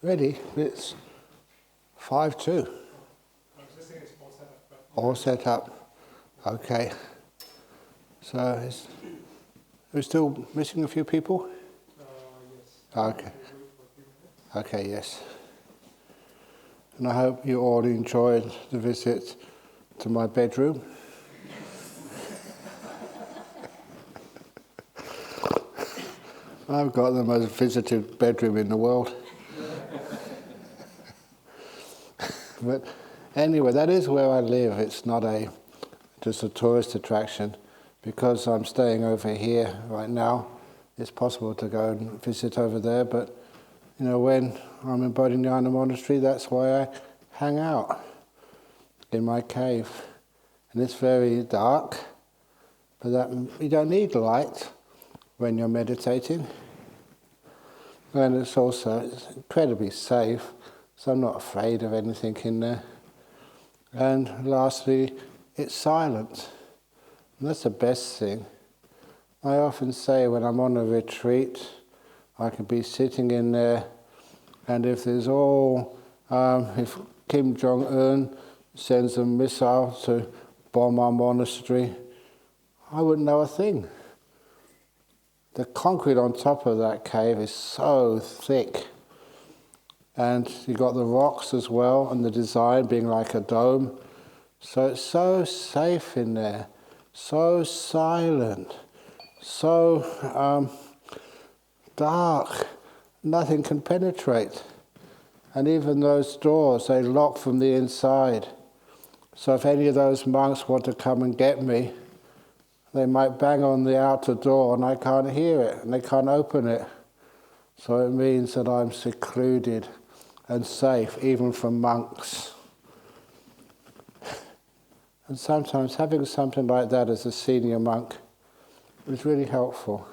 Ready? It's 5:02. All set up. Okay. So, we're still missing a few people? Yes. Okay. Okay, yes. And I hope you all enjoyed the visit to my bedroom. I've got the most visited bedroom in the world. But anyway, that is where I live. It's not just a tourist attraction. Because I'm staying over here right now, it's possible to go and visit over there, but when I'm in Bodhinyana Monastery, that's why I hang out in my cave. And it's very dark, but you don't need light when you're meditating. And it's incredibly safe, so I'm not afraid of anything in there. And lastly, it's silent. And that's the best thing. I often say when I'm on a retreat, I can be sitting in there, and if if Kim Jong-un sends a missile to bomb our monastery, I wouldn't know a thing. The concrete on top of that cave is so thick, and you've got the rocks as well, and the design being like a dome, so it's so safe in there. So silent, so dark, nothing can penetrate. And even those doors, they lock from the inside. So if any of those monks want to come and get me, they might bang on the outer door and I can't hear it, and they can't open it. So it means that I'm secluded and safe, even from monks. And sometimes having something like that as a senior monk is really helpful.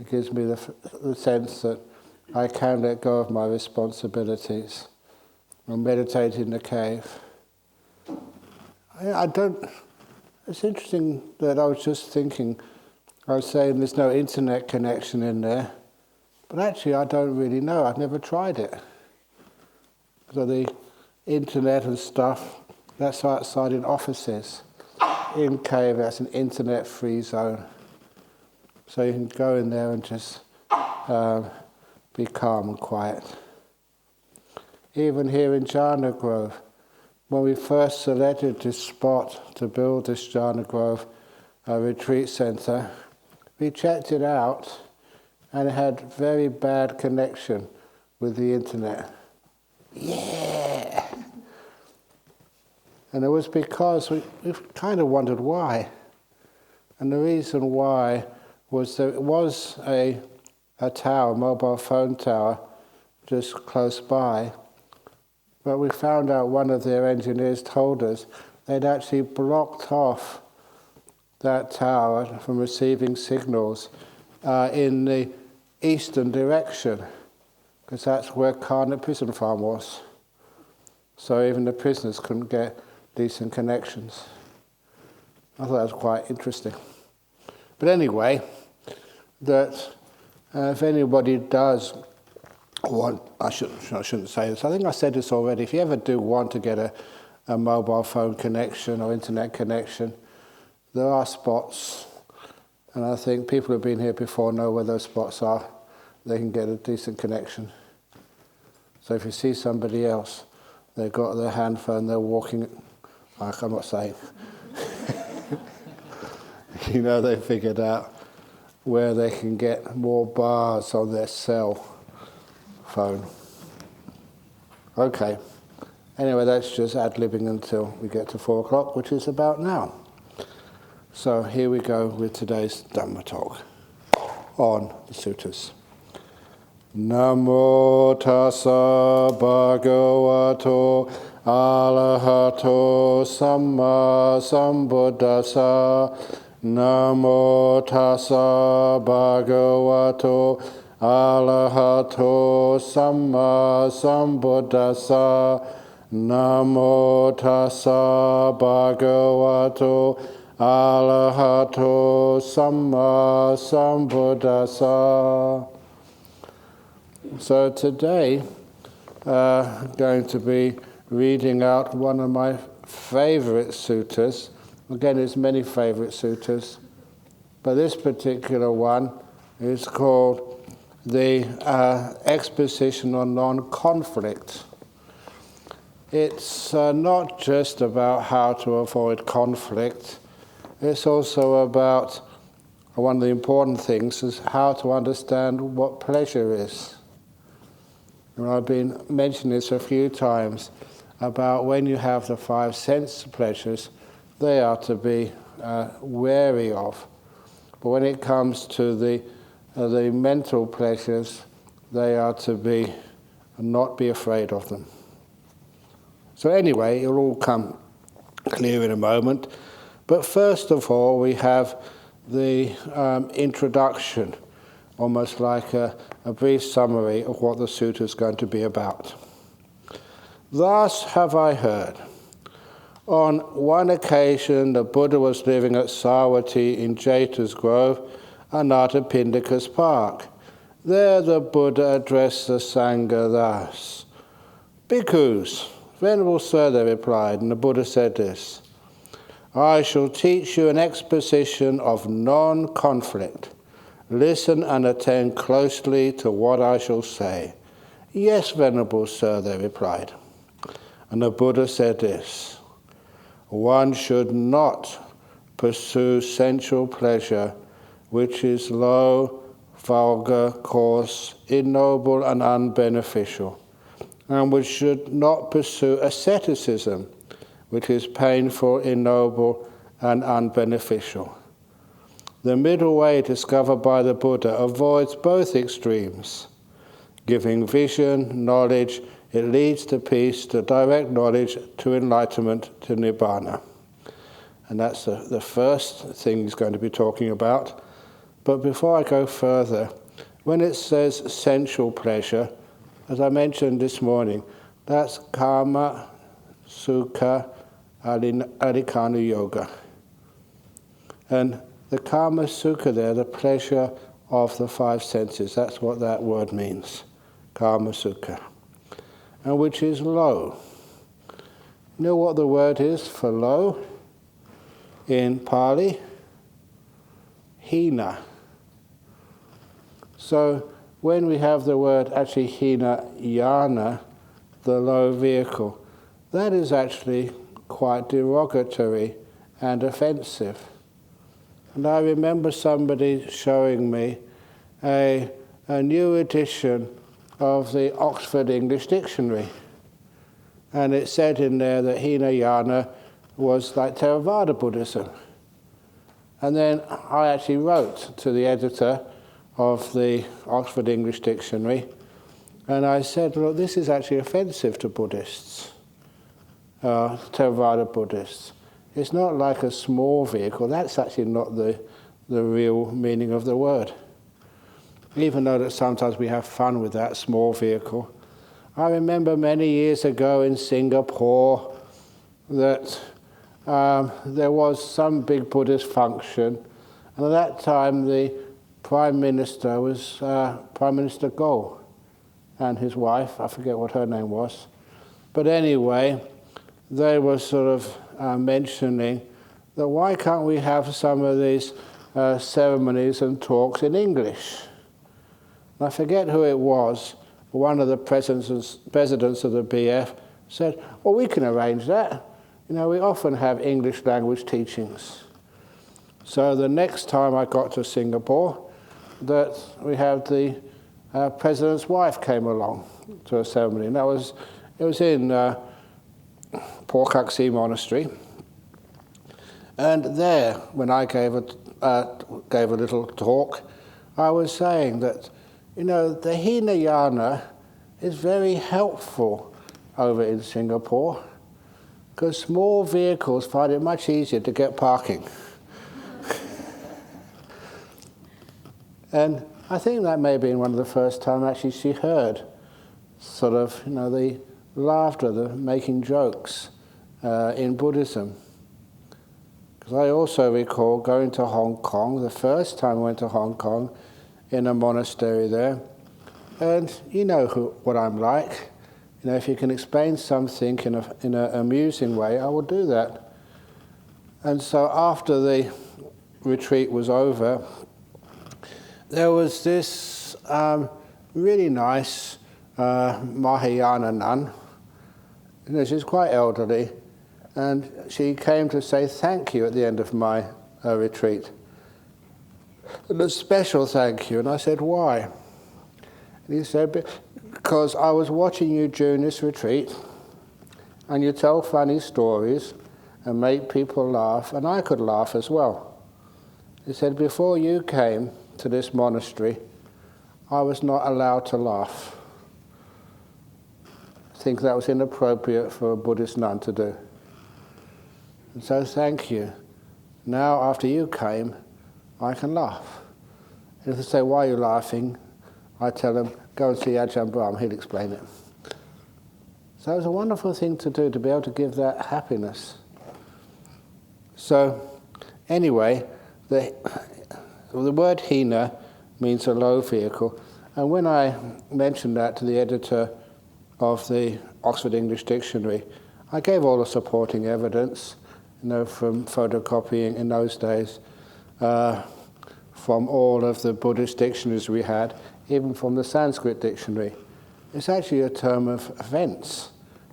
It gives me the sense that I can let go of my responsibilities and meditate in the cave. It's interesting that I was just thinking, I was saying there's no internet connection in there, but actually I don't really know, I've never tried it. So the internet and stuff, that's outside in offices. In cave, that's an internet-free zone. So you can go in there and just be calm and quiet. Even here in Jhana Grove, when we first selected this spot to build this Jhana Grove retreat center, we checked it out and it had very bad connection with the internet. Yeah! And it was because we kind of wondered why. And the reason why was there was a tower, mobile phone tower, just close by. But we found out one of their engineers told us they'd actually blocked off that tower from receiving signals in the eastern direction, because that's where Karnak prison farm was. So even the prisoners couldn't get decent connections. I thought that was quite interesting. But anyway, that if anybody does want, I shouldn't say this, I think I said this already, if you ever do want to get a mobile phone connection or internet connection, there are spots, and I think people who've been here before know where those spots are. They can get a decent connection. So if you see somebody else, they've got their hand phone, they're walking, I'm not saying. They figured out where they can get more bars on their cell phone. Okay. Anyway, that's just ad-libbing until we get to 4 o'clock, which is about now. So here we go with today's Dhamma talk on the suttas. Namo tassa bhagavato arahato samma sambuddhassa. Namo tassa bhagavato arahato samma sambuddhassa. Namo tassa bhagavato arahato samma sambuddhassa. So today, I'm going to be reading out one of my favorite suttas. Again, there's many favorite suttas, but this particular one is called the Exposition on Non-Conflict. It's not just about how to avoid conflict, it's also about one of the important things is how to understand what pleasure is. And I've been mentioning this a few times about when you have the five sense pleasures, they are to be wary of. But when it comes to the mental pleasures, they are to be not be afraid of them. So anyway, it'll all come clear in a moment. But first of all, we have the introduction, almost like a brief summary of what the sutta is going to be about. Thus have I heard. On one occasion, the Buddha was living at Savatthi in Jeta's Grove, Anathapindika's park. There the Buddha addressed the Sangha thus. Bhikkhus, Venerable Sir, they replied, and the Buddha said this, I shall teach you an exposition of non-conflict. Listen and attend closely to what I shall say. Yes, Venerable Sir, they replied. And the Buddha said this, one should not pursue sensual pleasure, which is low, vulgar, coarse, ignoble, and unbeneficial, and which should not pursue asceticism, which is painful, ignoble, and unbeneficial. The middle way discovered by the Buddha avoids both extremes. Giving vision, knowledge, it leads to peace, to direct knowledge, to enlightenment, to nibbana. And that's the first thing he's going to be talking about. But before I go further, when it says sensual pleasure, as I mentioned this morning, that's karma, sukha, adhikana yoga. And the karma sukha there, the pleasure of the five senses, that's what that word means, karma sukha. And which is low. You know what the word is for low in Pali? Hina. So when we have the word actually hina yana, the low vehicle, that is actually quite derogatory and offensive. And I remember somebody showing me a new edition of the Oxford English Dictionary. And it said in there that Hinayana was like Theravada Buddhism. And then I actually wrote to the editor of the Oxford English Dictionary, and I said, look, this is actually offensive to Buddhists, Theravada Buddhists. It's not like a small vehicle. That's actually not the real meaning of the word. Even though that sometimes we have fun with that small vehicle. I remember many years ago in Singapore that there was some big Buddhist function, and at that time the Prime Minister was Prime Minister Go, and his wife, I forget what her name was. But anyway, they were sort of mentioning that why can't we have some of these ceremonies and talks in English? And I forget who it was, but one of the presidents of the BF said, well, we can arrange that. You know, we often have English language teachings. So the next time I got to Singapore, that we have the president's wife came along to a ceremony. And it was in Port Si Monastery. And there, when I gave a little talk, I was saying that, you know, the Hinayana is very helpful over in Singapore because small vehicles find it much easier to get parking. And I think that may have been one of the first times actually she heard sort of, you know, the laughter, the making jokes in Buddhism. Because I also recall going to Hong Kong, the first time I went to Hong Kong, in a monastery there, And you know what I'm like. You know, if you can explain something in an amusing way, I will do that. And so after the retreat was over, there was this really nice Mahayana nun. You know, she's quite elderly, and she came to say thank you at the end of my retreat. And a special thank you. And I said, why? And he said, because I was watching you during this retreat, and you tell funny stories and make people laugh, and I could laugh as well. He said, before you came to this monastery, I was not allowed to laugh. I think that was inappropriate for a Buddhist nun to do. And so thank you. Now, after you came, I can laugh. And if they say, why are you laughing? I tell them, go and see Ajahn Brahm, he'll explain it. So it was a wonderful thing to do, to be able to give that happiness. So, anyway, the word hina means a low vehicle. And when I mentioned that to the editor of the Oxford English Dictionary, I gave all the supporting evidence, you know, from photocopying in those days, from all of the Buddhist dictionaries we had, even from the Sanskrit dictionary. It's actually a term of offense.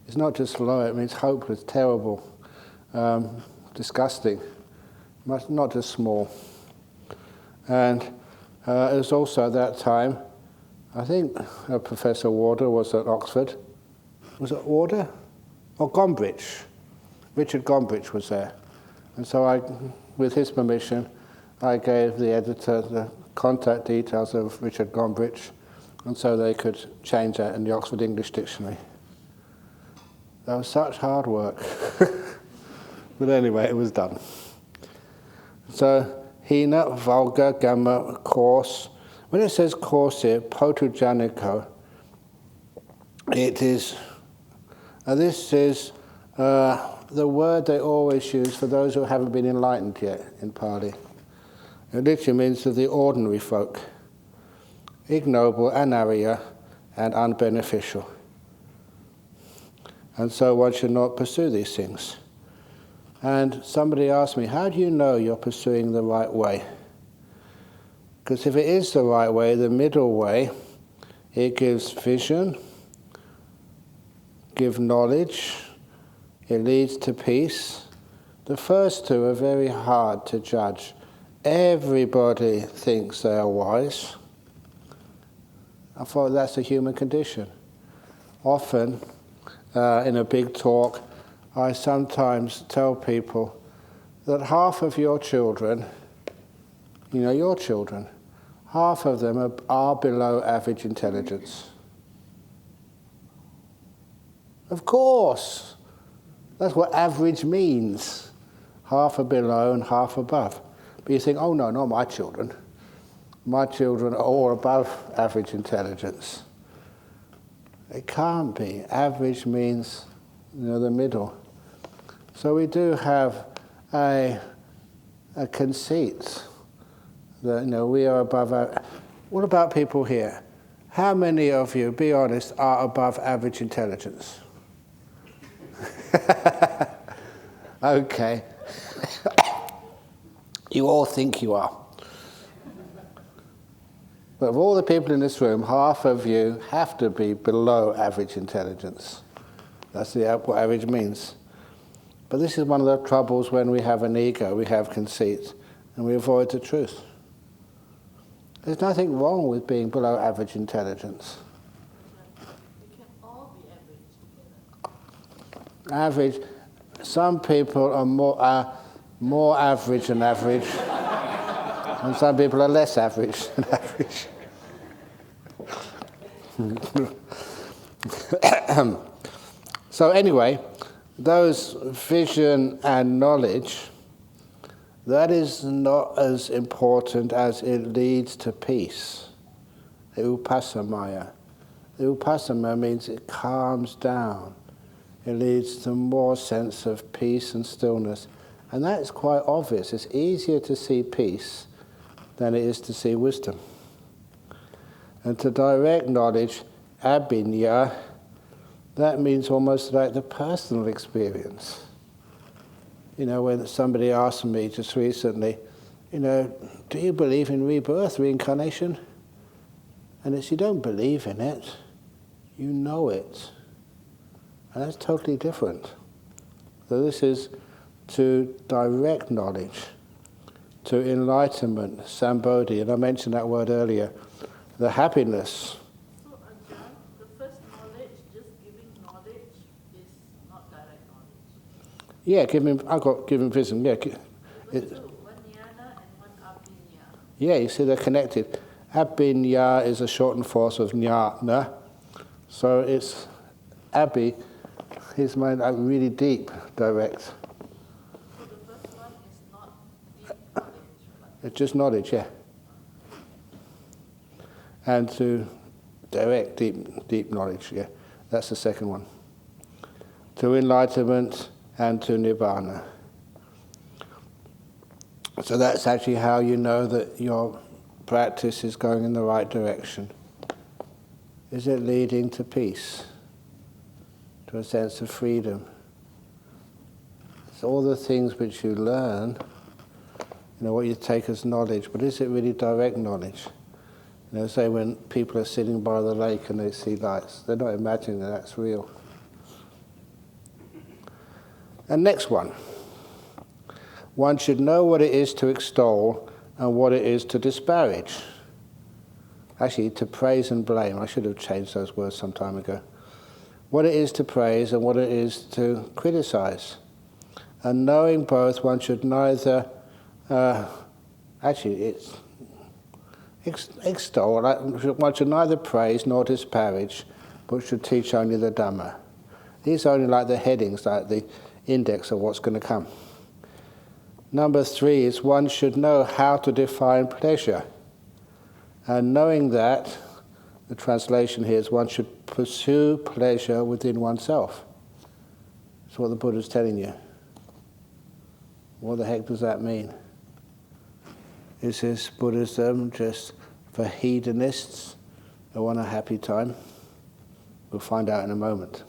It's not just low, it means hopeless, terrible, disgusting, not just small. And it was also at that time, I think Professor Warder was at Oxford. Was it Warder? Or Gombrich. Richard Gombrich was there. And so with his permission, I gave the editor the contact details of Richard Gombrich, and so they could change that in the Oxford English Dictionary. That was such hard work. But anyway, it was done. So, hina, vulgar, gamma, coarse. When it says coarse here, potujanico, it is, this is the word they always use for those who haven't been enlightened yet in Pali. It literally means of the ordinary folk, ignoble, anarya, and unbeneficial. And so one should not pursue these things. And somebody asked me, how do you know you're pursuing the right way? Because if it is the right way, the middle way, it gives vision, gives knowledge, it leads to peace. The first two are very hard to judge. Everybody thinks they are wise. I thought that's a human condition. Often, in a big talk, I sometimes tell people that half of your children, you know, your children, half of them are below average intelligence. Of course! That's what average means. Half are below and half above. But you think, oh no, not my children. My children are all above average intelligence. It can't be. Average means, you know, the middle. So we do have a conceit that, you know, we are above average. What about people here? How many of you, be honest, are above average intelligence? Okay. You all think you are. But of all the people in this room, half of you have to be below average intelligence. That's what average means. But this is one of the troubles when we have an ego, we have conceit, and we avoid the truth. There's nothing wrong with being below average intelligence. We can all be average together. Average. Some people are more average than average, and some people are less average than average. So anyway, those vision and knowledge, that is not as important as it leads to peace. The upassamaya. The upassamaya means it calms down. It leads to more sense of peace and stillness. And that is quite obvious. It's easier to see peace than it is to see wisdom. And to direct knowledge, abhinya, that means almost like the personal experience. You know, when somebody asked me just recently, you know, do you believe in rebirth, reincarnation? And it's, you don't believe in it, you know it. And that's totally different. So this is to direct knowledge, to enlightenment, sambodhi, and I mentioned that word earlier, the happiness. So Ajahn, the first knowledge, just giving knowledge, is not direct knowledge. Yeah, giving wisdom, yeah. Even two, one jnana and one abhinya. Yeah, you see they're connected. Abhinya is a shortened form of jnana, so it's abhi, his mind really deep, direct. So the first one is not deep knowledge, but It's just knowledge, yeah. And to direct deep knowledge, yeah. That's the second one. To enlightenment and to nibbana. So that's actually how you know that your practice is going in the right direction. Is it leading to peace? To a sense of freedom? It's all the things which you learn, you know, what you take as knowledge, but is it really direct knowledge? You know, say when people are sitting by the lake and they see lights, they're not imagining that that's real. And next one. One should know what it is to extol and what it is to disparage. Actually, to praise and blame. I should have changed those words some time ago. What it is to praise and what it is to criticize. And knowing both, one should neither, extol, one should neither praise nor disparage, but should teach only the Dhamma. These are only like the headings, like the index of what's going to come. Number 3 is one should know how to define pleasure. And knowing that, the translation here is one should pursue pleasure within oneself. That's what the Buddha's telling you. What the heck does that mean? Is this Buddhism just for hedonists who want a happy time? We'll find out in a moment.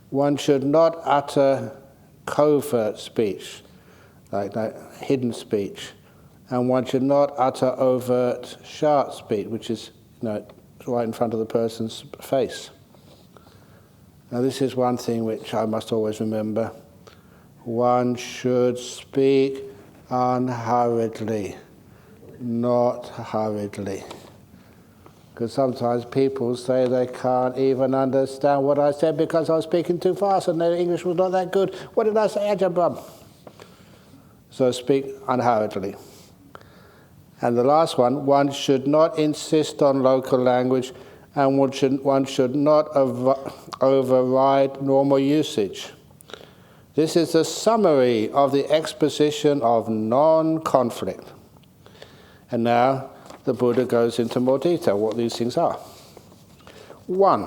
One should not utter covert speech, like hidden speech, and one should not utter overt sharp speech, which is, you know, right in front of the person's face. Now this is one thing which I must always remember. One should speak unhurriedly, not hurriedly. Because sometimes people say they can't even understand what I said because I was speaking too fast and their English was not that good. What did I say, Ajahn Brahm? So speak unhurriedly. And the last one should not insist on local language, and one should not override normal usage. This is a summary of the exposition of non-conflict. And now the Buddha goes into more detail what these things are. 1,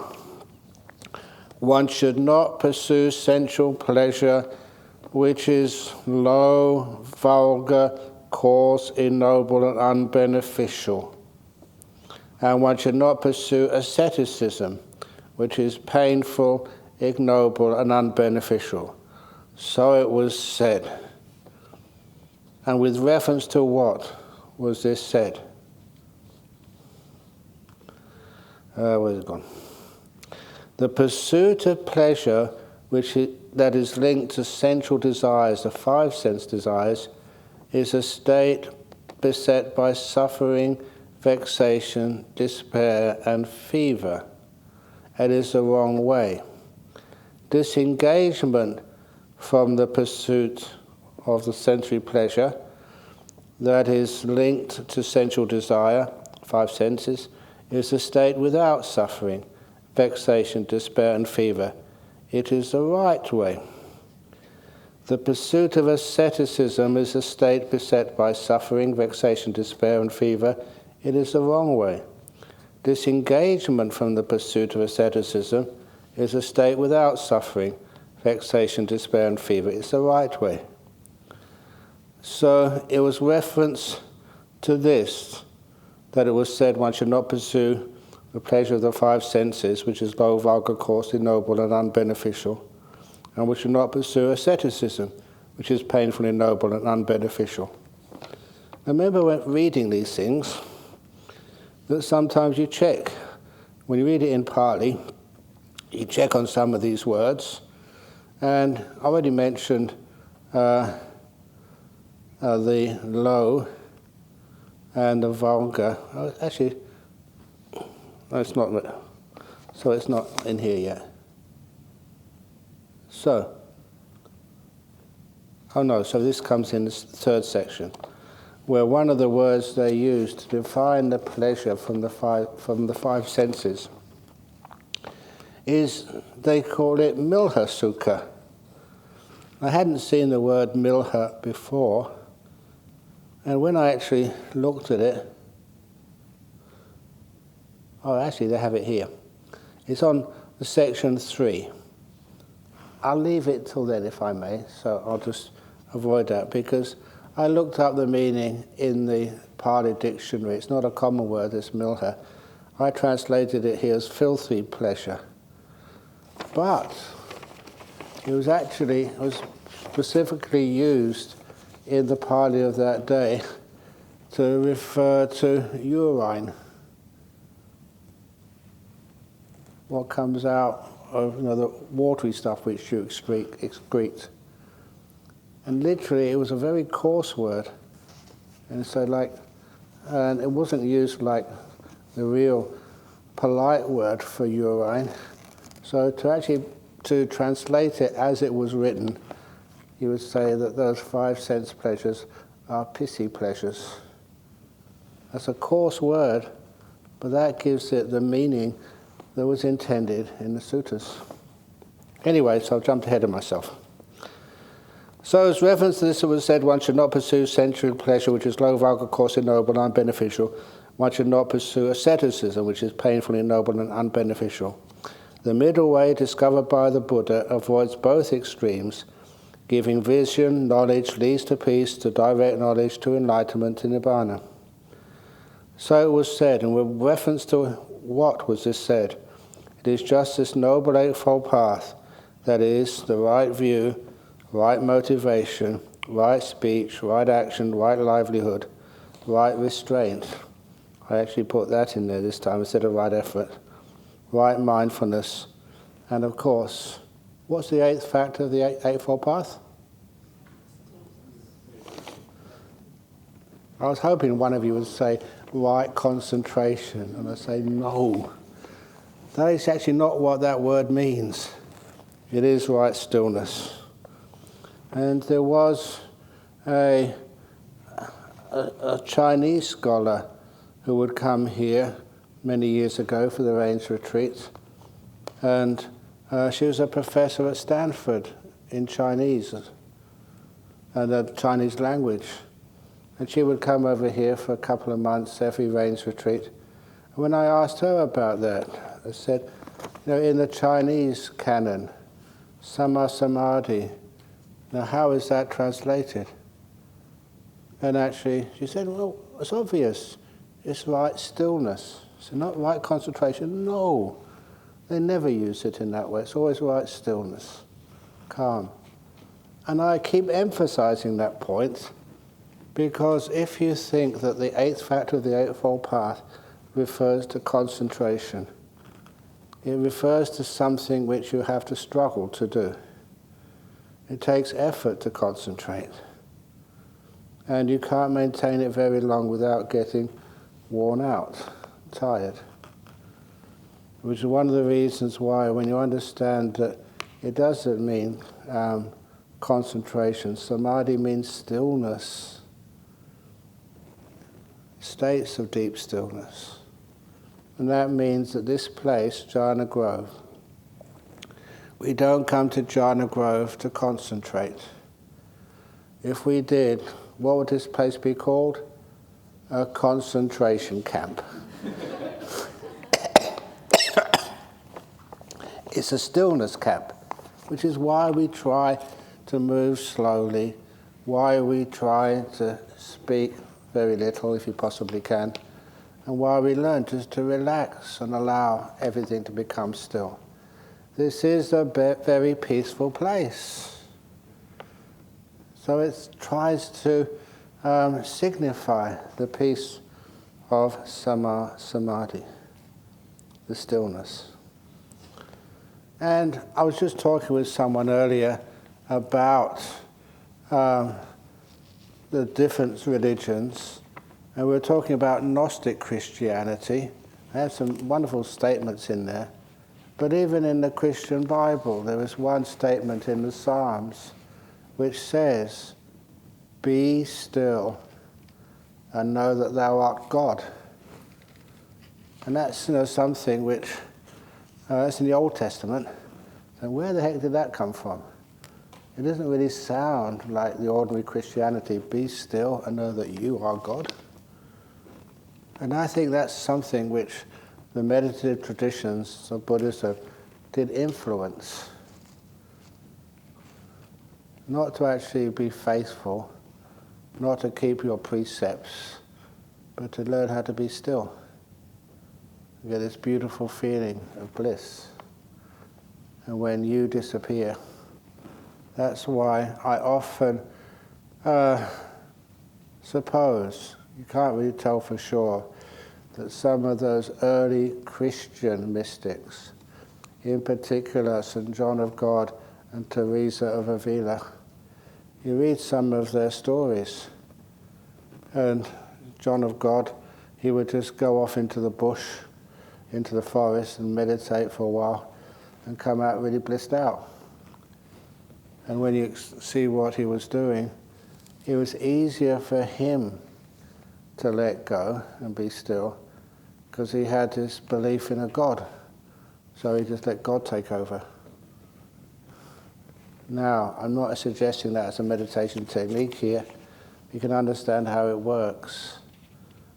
one should not pursue sensual pleasure which is low, vulgar, coarse, ignoble and unbeneficial. And one should not pursue asceticism, which is painful, ignoble and unbeneficial. So it was said. And with reference to what was this said? Where's it gone? The pursuit of pleasure that is linked to sensual desires, the 5 sense desires, is a state beset by suffering, vexation, despair, and fever. It is the wrong way. Disengagement from the pursuit of the sensory pleasure that is linked to sensual desire, 5 senses, is a state without suffering, vexation, despair, and fever. It is the right way. The pursuit of asceticism is a state beset by suffering, vexation, despair, and fever. It is the wrong way. Disengagement from the pursuit of asceticism is a state without suffering, vexation, despair, and fever. It's the right way. So it was reference to this that it was said one should not pursue the pleasure of the five senses, which is low, vulgar, coarse, ignoble, and unbeneficial, and we should not pursue asceticism, which is painful, ignoble, and unbeneficial. Remember when reading these things, that sometimes you check. When you read it in Pali, you check on some of these words, and I already mentioned the low and the vulgar. Actually, no, it's not. So it's not in here yet. So, so this comes in this third section, where one of the words they use to define the pleasure from the five senses is, they call it milha sukha. I hadn't seen the word milha before, and when I actually looked at it, actually they have it here. It's on the section 3. I'll leave it till then if I may, so I'll just avoid that, because I looked up the meaning in the Pali dictionary. It's not a common word, this milha. I translated it here as filthy pleasure. But it was specifically used in the Pali of that day to refer to urine. What comes out of the watery stuff which you excrete. And literally, it was a very coarse word. And so and it wasn't used like the real polite word for urine. So to translate it as it was written, you would say that those five sense pleasures are pissy pleasures. That's a coarse word, but that gives it the meaning that was intended in the suttas. Anyway, so I've jumped ahead of myself. So as reference to this, it was said one should not pursue sensual pleasure, which is low, vulgar, coarse, ignoble, and unbeneficial. One should not pursue asceticism, which is painful, ignoble, and unbeneficial. The middle way discovered by the Buddha avoids both extremes, giving vision, knowledge, leads to peace, to direct knowledge, to enlightenment, to nibbana. So it was said, and with reference to what was this said, it is just this noble eightfold path, that is, the right view, right motivation, right speech, right action, right livelihood, right restraint. I actually put that in there this time instead of right effort. Right mindfulness, and of course, what's the eighth factor of the Eightfold Path? I was hoping one of you would say right concentration, and I say no. That is actually not what that word means. It is right stillness. And there was a Chinese scholar who would come here many years ago for the Rains retreats, and she was a professor at Stanford in Chinese and the Chinese language, and she would come over here for a couple of months every Rains retreat. And when I asked her about that, I said, in the Chinese canon, Samma Samadhi, now how is that translated? And actually she said, well, it's obvious, it's right stillness. So not right concentration, no. They never use it in that way. It's always right stillness, calm. And I keep emphasizing that point because if you think that the eighth factor of the Eightfold Path refers to concentration, it refers to something which you have to struggle to do. It takes effort to concentrate. And you can't maintain it very long without getting worn out, tired. Which is one of the reasons why when you understand that it doesn't mean concentration. Samadhi means stillness, states of deep stillness. And that means that this place, Jhana Grove, we don't come to Jhana Grove to concentrate. If we did, what would this place be called? A concentration camp. It's a stillness camp, which is why we try to move slowly, why we try to speak very little if you possibly can, And while we learn just to relax and allow everything to become still. This is a very peaceful place. So it tries to signify the peace of samadhi, the stillness. And I was just talking with someone earlier about the different religions, and we were talking about Gnostic Christianity. I have some wonderful statements in there. But even in the Christian Bible, there is one statement in the Psalms which says, "Be still and know that thou art God." And that's something which, that's in the Old Testament. And where the heck did that come from? It doesn't really sound like the ordinary Christianity, be still and know that you are God. And I think that's something which the meditative traditions of Buddhism did influence. Not to actually be faithful, not to keep your precepts, but to learn how to be still. You get this beautiful feeling of bliss. And when you disappear, that's why I often suppose, you can't really tell for sure, that some of those early Christian mystics, in particular St. John of God and Teresa of Avila, you read some of their stories, and John of God, he would just go off into the bush, into the forest and meditate for a while and come out really blissed out. And when you see what he was doing, it was easier for him to let go and be still because he had this belief in a God. So he just let God take over. Now, I'm not suggesting that as a meditation technique here. You can understand how it works.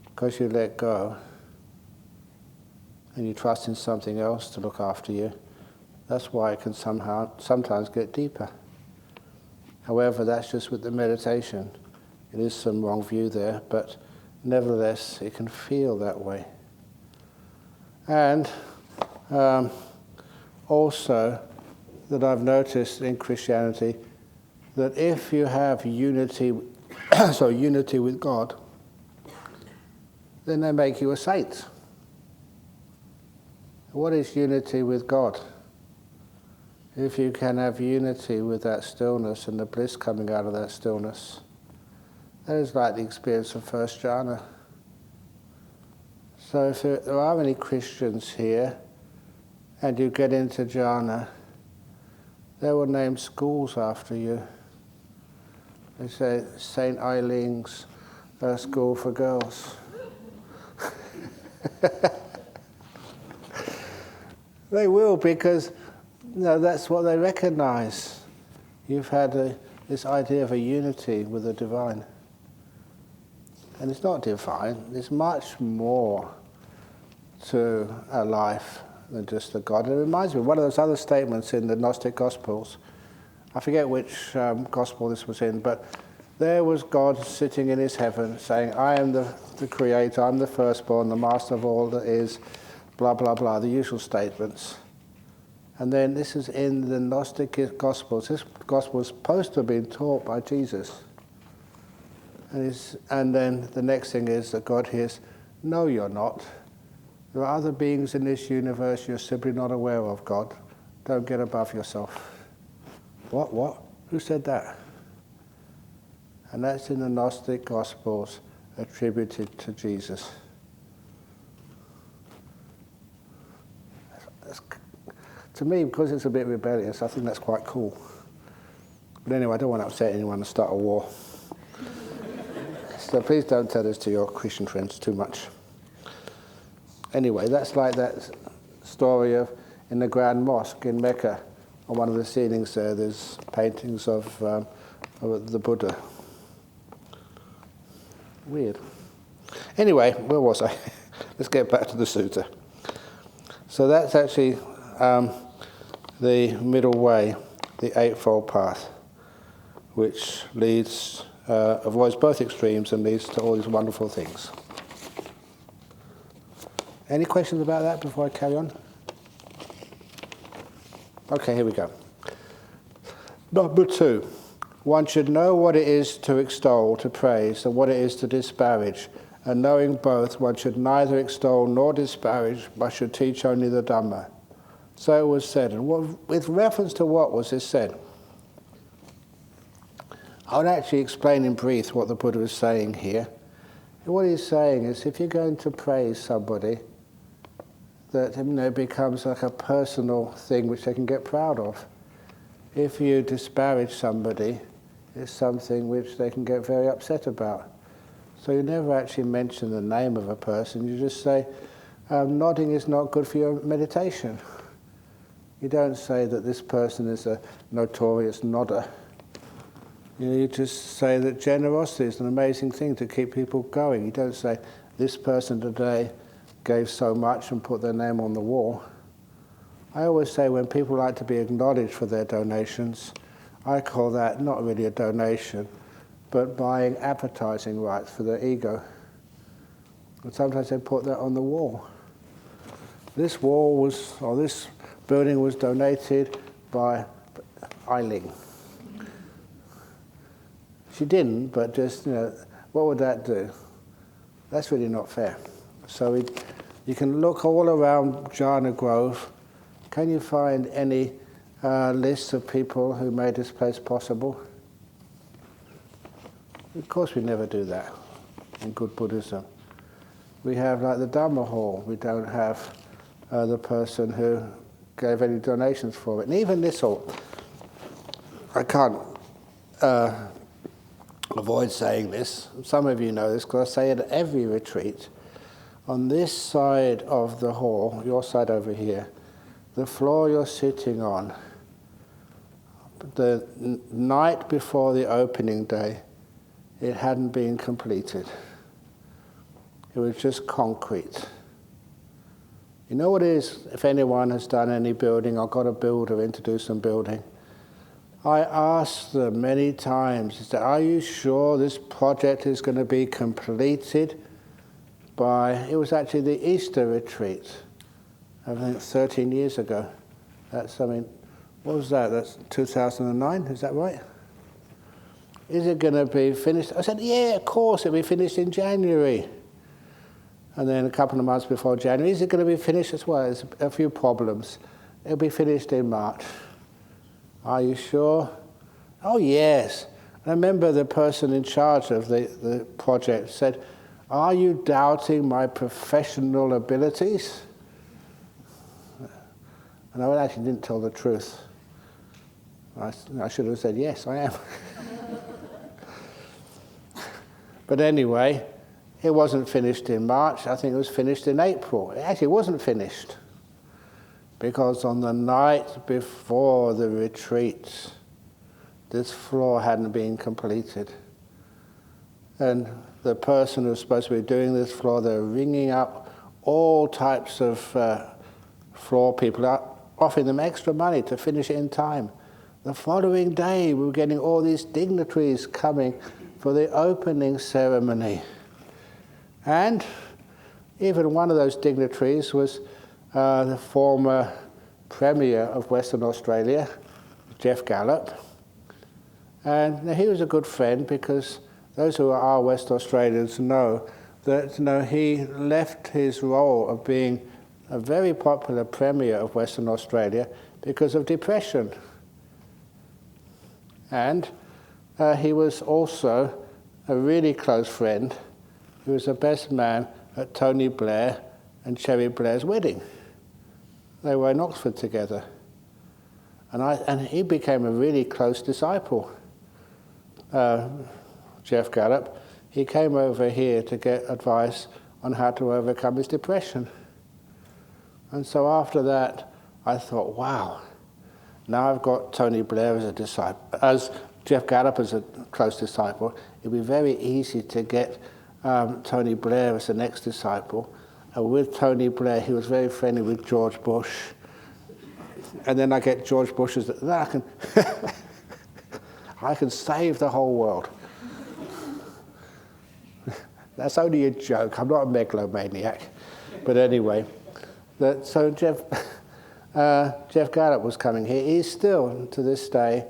Because you let go and you trust in something else to look after you, that's why it can sometimes get deeper. However, that's just with the meditation. It is some wrong view there, but nevertheless, it can feel that way. And also, that I've noticed in Christianity, that if you have unity, unity with God, then they make you a saint. What is unity with God? If you can have unity with that stillness and the bliss coming out of that stillness, that is like the experience of first jhana. So if there are any Christians here, and you get into jhana, they will name schools after you. They say St. Eileen's School for Girls. They will, because that's what they recognize. You've had this idea of a unity with the divine. And it's not divine, there's much more to a life than just a God. It reminds me of one of those other statements in the Gnostic Gospels. I forget which Gospel this was in, but there was God sitting in his heaven saying, I am the creator, I'm the firstborn, the master of all that is, blah, blah, blah, the usual statements. And then this is in the Gnostic Gospels. This Gospel is supposed to have been taught by Jesus. And then the next thing is that God hears, no, you're not. There are other beings in this universe you're simply not aware of, God. Don't get above yourself. What? Who said that? And that's in the Gnostic Gospels attributed to Jesus. To me, because it's a bit rebellious, I think that's quite cool. But anyway, I don't want to upset anyone and start a war. So please don't tell this to your Christian friends too much. Anyway, that's like that story of in the Grand Mosque in Mecca. On one of the ceilings there's paintings of the Buddha. Weird. Anyway, where was I? Let's get back to the sutta. So that's actually the middle way, the Eightfold Path, which avoids both extremes and leads to all these wonderful things. Any questions about that before I carry on? Okay, here we go. Number 2. One should know what it is to extol, to praise, and what it is to disparage. And knowing both, one should neither extol nor disparage, but should teach only the Dhamma. So it was said. And with reference to what was this said? I would actually explain in brief what the Buddha is saying here. And what he's saying is, if you're going to praise somebody, that it becomes like a personal thing which they can get proud of. If you disparage somebody, it's something which they can get very upset about. So you never actually mention the name of a person. You just say, nodding is not good for your meditation. You don't say that this person is a notorious nodder. You just say that generosity is an amazing thing to keep people going. You don't say, this person today gave so much and put their name on the wall. I always say when people like to be acknowledged for their donations, I call that not really a donation, but buying advertising rights for their ego. And sometimes they put that on the wall. This wall was, or this building was donated by Eileen. She didn't, but just, what would that do? That's really not fair. So you can look all around Jhana Grove. Can you find any lists of people who made this place possible? Of course we never do that in good Buddhism. We have like the Dhamma Hall. We don't have the person who gave any donations for it. And even this hall, I can't avoid saying this. Some of you know this because I say it at every retreat. On this side of the hall, your side over here, the floor you're sitting on, the night before the opening day, it hadn't been completed. It was just concrete. You know what it is, if anyone has done any building or got a builder in to do some building, I asked them many times, are you sure this project is going to be completed by, it was actually the Easter retreat, I think 13 years ago. That's, what was that? That's 2009, is that right? Is it going to be finished? I said, yeah, of course, it'll be finished in January. And then a couple of months before January, is it going to be finished as well? There's a few problems. It'll be finished in March. Are you sure? Oh, yes. I remember the person in charge of the project said, are you doubting my professional abilities? And I actually didn't tell the truth. I should have said, yes, I am. But anyway, it wasn't finished in March. I think it was finished in April. It actually wasn't finished because on the night before the retreat, this floor hadn't been completed. And the person who was supposed to be doing this floor, they were ringing up all types of floor people, offering them extra money to finish it in time. The following day, we were getting all these dignitaries coming for the opening ceremony. And even one of those dignitaries was the former Premier of Western Australia, Jeff Gallop. And he was a good friend because those who are West Australians know that he left his role of being a very popular Premier of Western Australia because of depression. And he was also a really close friend. He was the best man at Tony Blair and Cherry Blair's wedding. They were in Oxford together. And he became a really close disciple. Jeff Gallop, he came over here to get advice on how to overcome his depression. And so after that, I thought, wow, now I've got Tony Blair as a disciple, as Jeff Gallop as a close disciple. It'd be very easy to get Tony Blair as the next disciple. And with Tony Blair, he was very friendly with George Bush. And then I get George Bush as then I can save the whole world. That's only a joke. I'm not a megalomaniac. But anyway, so Jeff Gallup was coming here. He's still, to this day,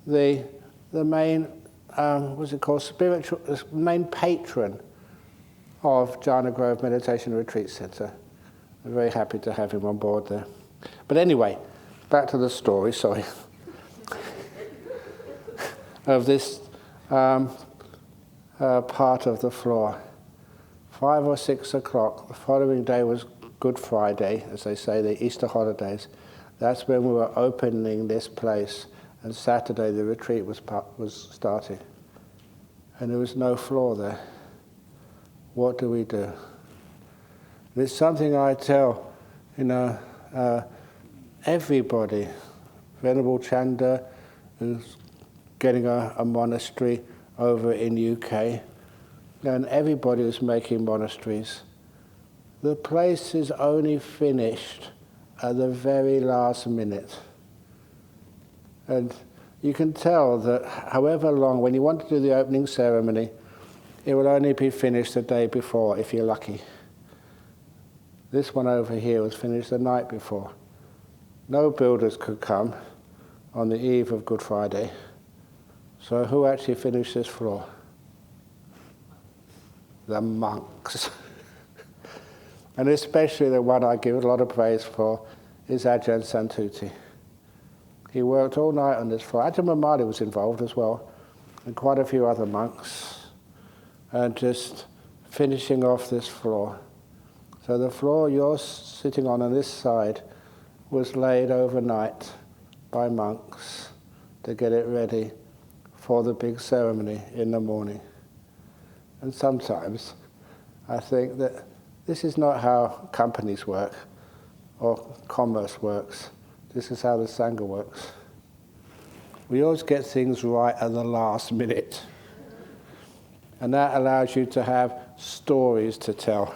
the main, what's it called, spiritual, main patron of Jhana Grove Meditation Retreat Center. I'm very happy to have him on board there. But anyway, back to the story, sorry, of this part of the floor. 5 or 6 o'clock, the following day was Good Friday, as they say, the Easter holidays. That's when we were opening this place, and Saturday the retreat was starting. And there was no floor there. What do we do? And it's something I tell, everybody. Venerable Chanda, who's getting a monastery over in UK, and everybody who's making monasteries. The place is only finished at the very last minute. And you can tell that however long, when you want to do the opening ceremony, it will only be finished the day before, if you're lucky. This one over here was finished the night before. No builders could come on the eve of Good Friday. So who actually finished this floor? The monks. And especially the one I give a lot of praise for is Ajahn Santuti. He worked all night on this floor. Ajahn Brahmali was involved as well, and quite a few other monks, and just finishing off this floor. So the floor you're sitting on this side was laid overnight by monks to get it ready for the big ceremony in the morning. And sometimes I think that this is not how companies work or commerce works. This is how the Sangha works. We always get things right at the last minute. And that allows you to have stories to tell.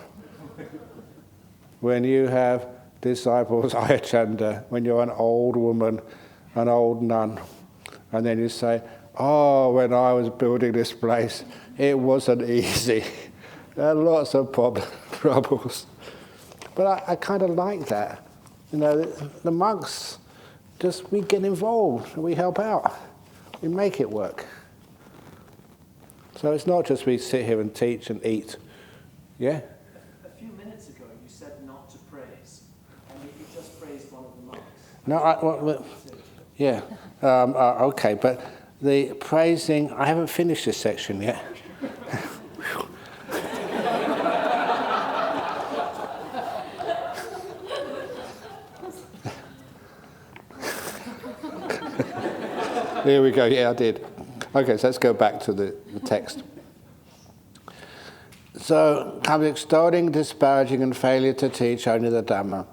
When you have disciples, Ayachanda, when you're an old woman, an old nun, and then you say, oh, when I was building this place, it wasn't easy. There are lots of troubles. But I kind of like that. The monks, we get involved, we help out, we make it work. So it's not just we sit here and teach and eat. Yeah? A few minutes ago you said not to praise, and you just praised one of the monks. No, yeah, okay, but the praising, I haven't finished this section yet. Here we go, yeah, I did. Okay, so let's go back to the text. So, comes extolling, disparaging, and failure to teach only the Dhamma.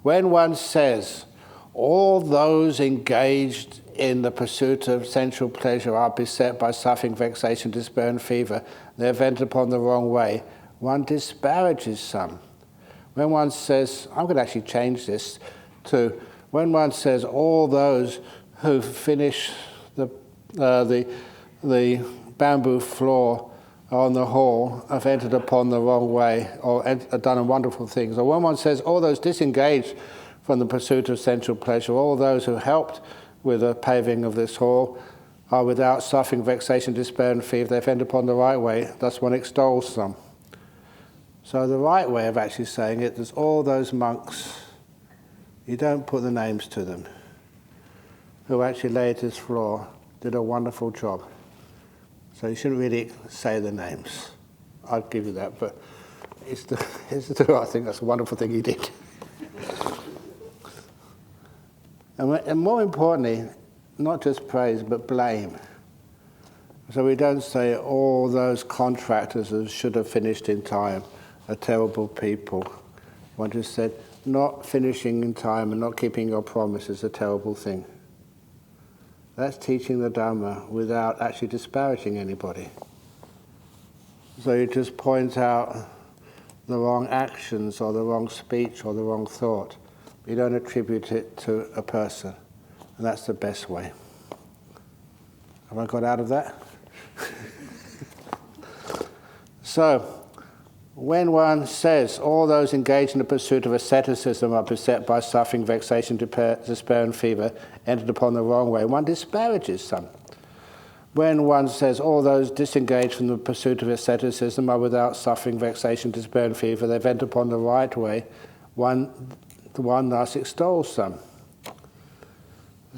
When one says, all those engaged in the pursuit of sensual pleasure are beset by suffering, vexation, despair, and fever, they have entered upon the wrong way, one disparages some. When one says, I'm going to actually change this to, when one says all those who finish the bamboo floor on the hall have entered upon the wrong way or done wonderful things. Or when one says all those disengaged from the pursuit of sensual pleasure, all those who helped with the paving of this hall are without suffering, vexation, despair, and fear, they've entered upon the right way, thus one extols them. So the right way of actually saying it is all those monks, you don't put the names to them, who actually laid this floor, did a wonderful job. So you shouldn't really say the names. I'll give you that, but I think that's a wonderful thing he did. And more importantly, not just praise, but blame. So we don't say all those contractors who should have finished in time are terrible people. One just said, not finishing in time and not keeping your promise is a terrible thing. That's teaching the Dhamma without actually disparaging anybody. So you just point out the wrong actions or the wrong speech or the wrong thought. You don't attribute it to a person. And that's the best way. Have I got out of that? So, When one says all those engaged in the pursuit of asceticism are beset by suffering, vexation, despair and fever, entered upon the wrong way, one disparages some. When one says all those disengaged from the pursuit of asceticism are without suffering, vexation, despair and fever, they've entered upon the right way, one thus extols some.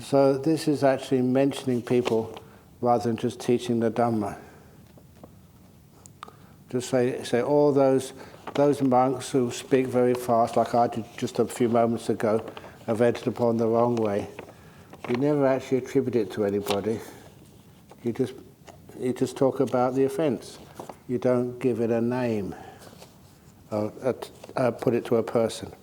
So this is actually mentioning people rather than just teaching the Dhamma. Just say all those monks who speak very fast, like I did just a few moments ago, have entered upon the wrong way. You never actually attribute it to anybody. You just talk about the offence. You don't give it a name or put it to a person.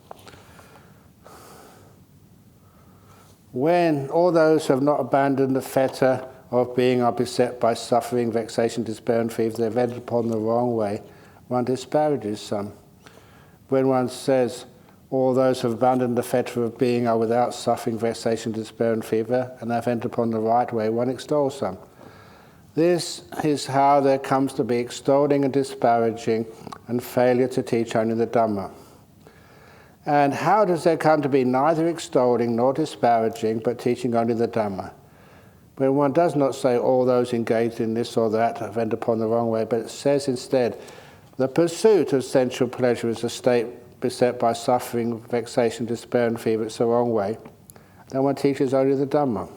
When all those who have not abandoned the fetter of being are beset by suffering, vexation, despair and fever, they've entered upon the wrong way, one disparages some. When one says all those who have abandoned the fetter of being are without suffering, vexation, despair and fever, and have entered upon the right way, one extols some. This is how there comes to be extolling and disparaging and failure to teach only the Dhamma. And how does there come to be neither extolling nor disparaging, but teaching only the Dhamma? When one does not say all those engaged in this or that have entered upon the wrong way, but it says instead, the pursuit of sensual pleasure is a state beset by suffering, vexation, despair and fever, it's the wrong way, then one teaches only the Dhamma.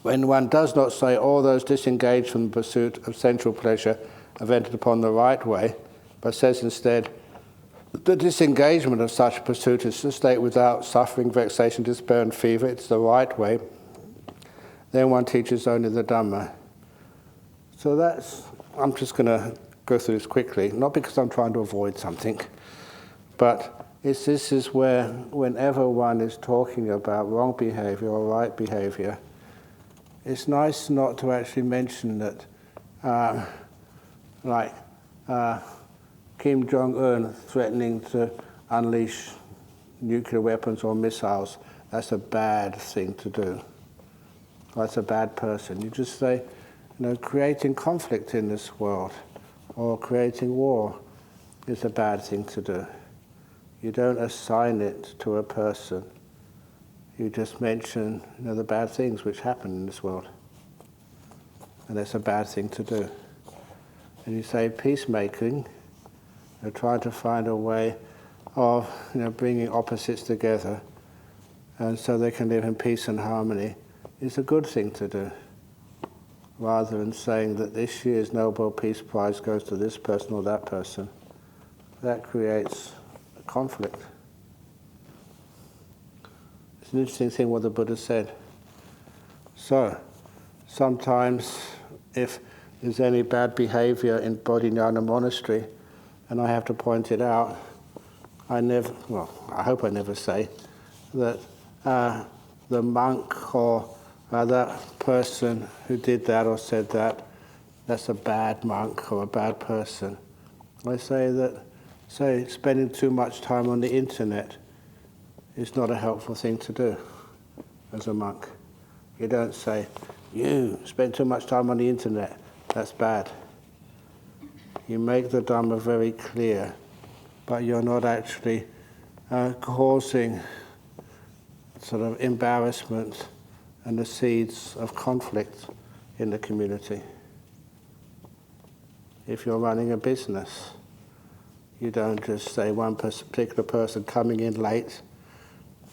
When one does not say all those disengaged from the pursuit of sensual pleasure have entered upon the right way, but says instead, the disengagement of such pursuit is a state without suffering, vexation, despair and fever, it's the right way, then one teaches only the Dhamma. So I'm just going to go through this quickly, not because I'm trying to avoid something, but this is where whenever one is talking about wrong behavior or right behavior, it's nice not to actually mention that, Kim Jong-un threatening to unleash nuclear weapons or missiles, that's a bad thing to do. That's a bad person. You just say, creating conflict in this world or creating war is a bad thing to do. You don't assign it to a person. You just mention the bad things which happen in this world. And that's a bad thing to do. And you say peacemaking, trying to find a way of bringing opposites together and so they can live in peace and harmony, is a good thing to do, rather than saying that this year's Nobel Peace Prize goes to this person or that person. That creates a conflict. It's an interesting thing what the Buddha said. So, sometimes if there's any bad behavior in Bodhinyana monastery, and I have to point it out, I hope I never say that the monk or that person who did that or said that, that's a bad monk or a bad person. I say that, spending too much time on the internet is not a helpful thing to do as a monk. You don't say, you spend too much time on the internet, that's bad. You make the Dhamma very clear, but you're not actually causing sort of embarrassment and the seeds of conflict in the community. If you're running a business, you don't just say one particular person coming in late.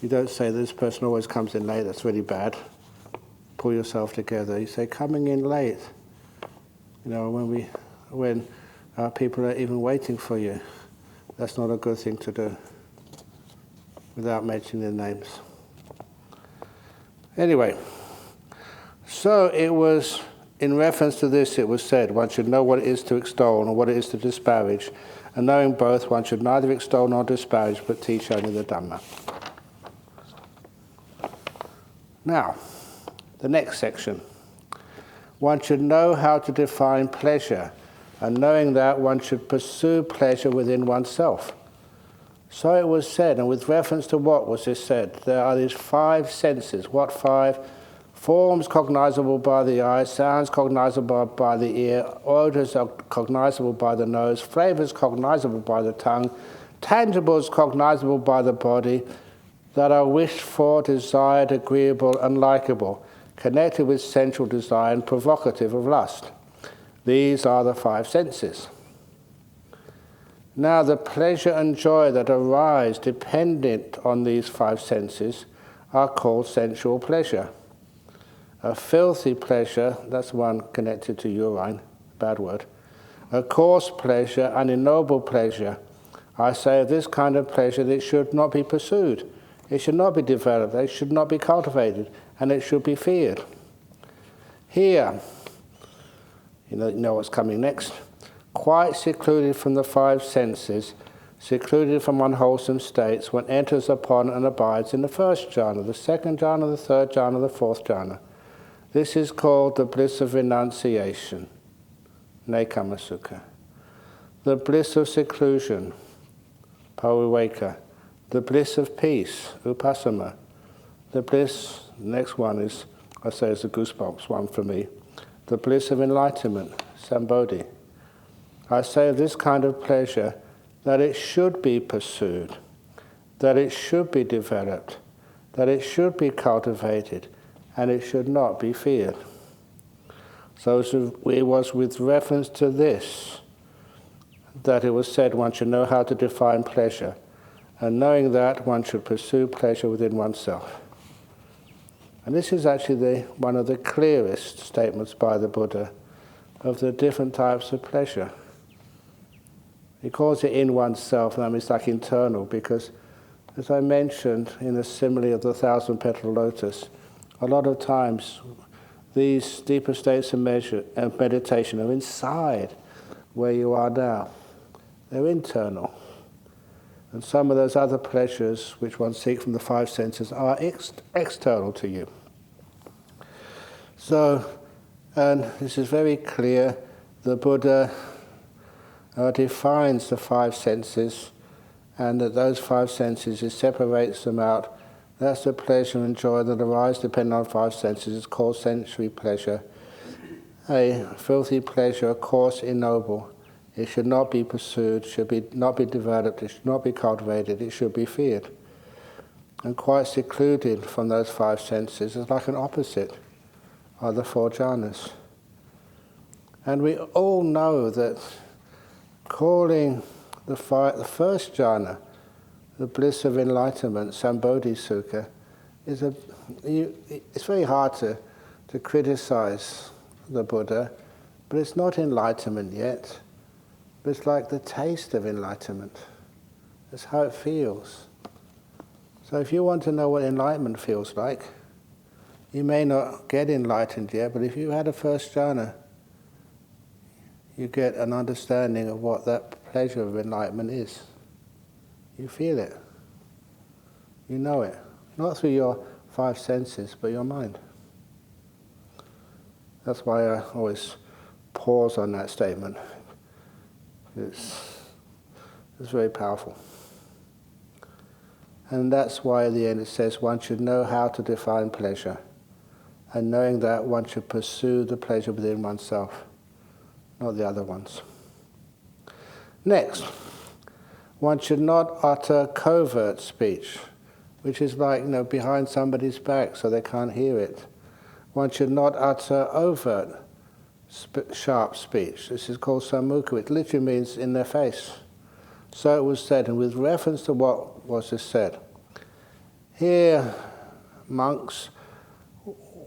You don't say this person always comes in late, that's really bad. Pull yourself together. You say coming in late. When people are even waiting for you, that's not a good thing to do without mentioning their names. Anyway, so it was, in reference to this, it was said, one should know what it is to extol and what it is to disparage, and knowing both, one should neither extol nor disparage, but teach only the Dhamma. Now, the next section. One should know how to define pleasure, and knowing that, one should pursue pleasure within oneself. So it was said, and with reference to what was this said? There are these 5 senses. What 5? Forms cognizable by the eye, sounds cognizable by the ear, odors are cognizable by the nose, flavors cognizable by the tongue, tangibles cognizable by the body, that are wished for, desired, agreeable, and likable, connected with sensual desire and provocative of lust. These are the five senses. Now the pleasure and joy that arise dependent on these five senses are called sensual pleasure. A filthy pleasure, that's one connected to urine, bad word. A coarse pleasure, an ignoble pleasure. I say of this kind of pleasure that it should not be pursued. It should not be developed, it should not be cultivated, and it should be feared. Here, you know what's coming next. Quite secluded from the five senses, secluded from unwholesome states, one enters upon and abides in the first jhana, the second jhana, the third jhana, the fourth jhana. This is called the bliss of renunciation, nekama sukha. The bliss of seclusion, paviveka. The bliss of peace, upasama. The bliss, next one is, I say it's a goosebumps one for me. The bliss of enlightenment, sambodhi. I say of this kind of pleasure that it should be pursued, that it should be developed, that it should be cultivated, and it should not be feared. So it was with reference to this that it was said one should know how to define pleasure, and knowing that one should pursue pleasure within oneself. And this is actually one of the clearest statements by the Buddha of the different types of pleasure. He calls it in oneself, and it's like internal, because as I mentioned in the simile of the 1,000-petal lotus, a lot of times these deeper states of meditation are inside where you are now. They're internal. And some of those other pleasures which one seeks from the five senses are external to you. So, and this is very clear, the Buddha defines the five senses, and that those five senses, he separates them out. That's the pleasure and joy that arise depending on five senses. It's called sensory pleasure. A filthy pleasure, a coarse, ignoble. It should not be pursued, not be developed, it should not be cultivated, it should be feared. And quite secluded from those five senses is like an opposite of the four jhanas. And we all know that calling the first jhana, the bliss of enlightenment, Sambodhi Sukha, it's very hard to criticize the Buddha, but it's not enlightenment yet. But it's like the taste of enlightenment. That's how it feels. So if you want to know what enlightenment feels like, you may not get enlightened yet, but if you had a first jhana, you get an understanding of what that pleasure of enlightenment is. You feel it. You know it. Not through your five senses, but your mind. That's why I always pause on that statement. It's very powerful. And that's why at the end it says one should know how to define pleasure. And knowing that, one should pursue the pleasure within oneself, not the other ones. Next, one should not utter covert speech, which is like, behind somebody's back so they can't hear it. One should not utter overt sharp speech. This is called sammukha, which literally means in their face. So it was said, and with reference to what was just said, here, monks,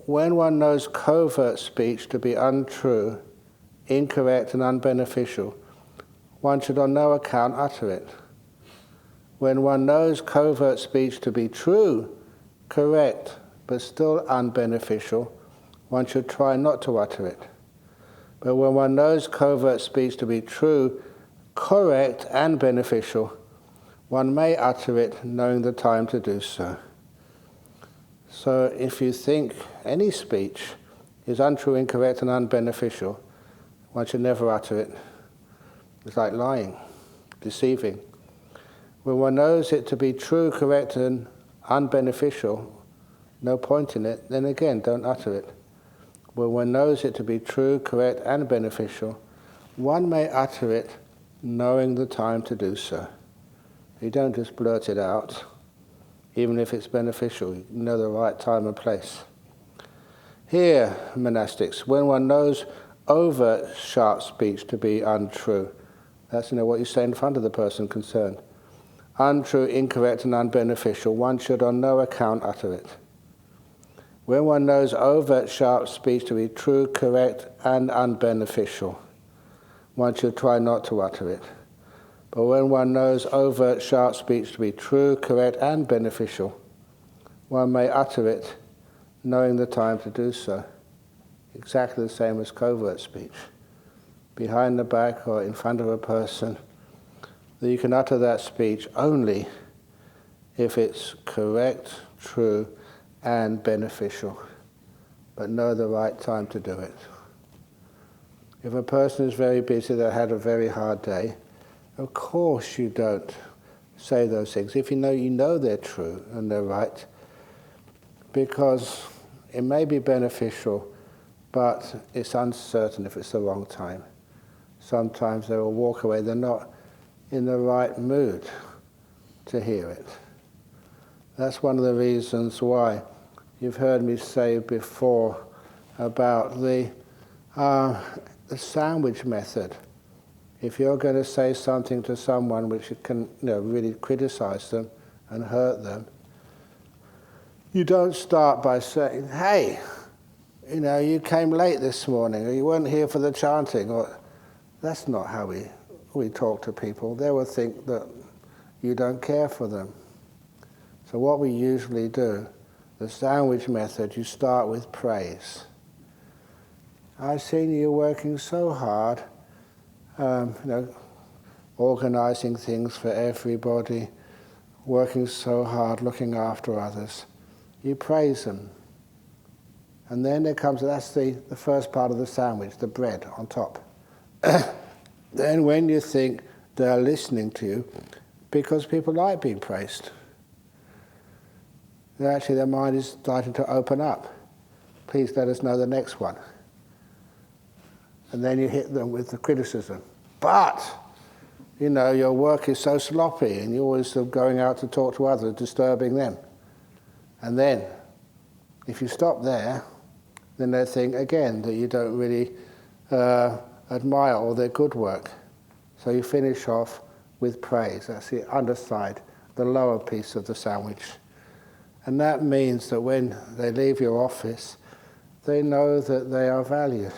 when one knows covert speech to be untrue, incorrect and unbeneficial, one should on no account utter it. When one knows covert speech to be true, correct, but still unbeneficial, one should try not to utter it. But when one knows covert speech to be true, correct and beneficial, one may utter it knowing the time to do so. So if you think any speech is untrue, incorrect and unbeneficial, one should never utter it. It's like lying, deceiving. When one knows it to be true, correct and unbeneficial, no point in it, then again, don't utter it. When one knows it to be true, correct, and beneficial, one may utter it knowing the time to do so. You don't just blurt it out, even if it's beneficial. You know the right time and place. Here, monastics, when one knows overt sharp speech to be untrue, that's what you say in front of the person concerned. Untrue, incorrect, and unbeneficial, one should on no account utter it. When one knows overt sharp speech to be true, correct, and unbeneficial, one should try not to utter it. But when one knows overt sharp speech to be true, correct, and beneficial, one may utter it knowing the time to do so. Exactly the same as covert speech. Behind the back or in front of a person, that you can utter that speech only if it's correct, true, and beneficial, but know the right time to do it. If a person is very busy, that had a very hard day, of course you don't say those things if you know they're true and they're right, because it may be beneficial, but it's uncertain if it's the wrong time. Sometimes they will walk away, they're not in the right mood to hear it. That's one of the reasons why you've heard me say before about the sandwich method. If you're going to say something to someone which can really criticize them and hurt them, you don't start by saying, hey, you came late this morning, or you weren't here for the chanting, or that's not how we talk to people. They will think that you don't care for them. So what we usually do, the sandwich method, you start with praise. I've seen you working so hard, organizing things for everybody, working so hard, looking after others. You praise them. And then that's the first part of the sandwich, the bread on top. Then when you think they're listening to you, because people like being praised, actually their mind is starting to open up. Please let us know the next one. And then you hit them with the criticism. But, your work is so sloppy and you're always going out to talk to others, disturbing them. And then, if you stop there, then they think again that you don't really admire all their good work. So you finish off with praise. That's the underside, the lower piece of the sandwich. And that means that when they leave your office, they know that they are valued.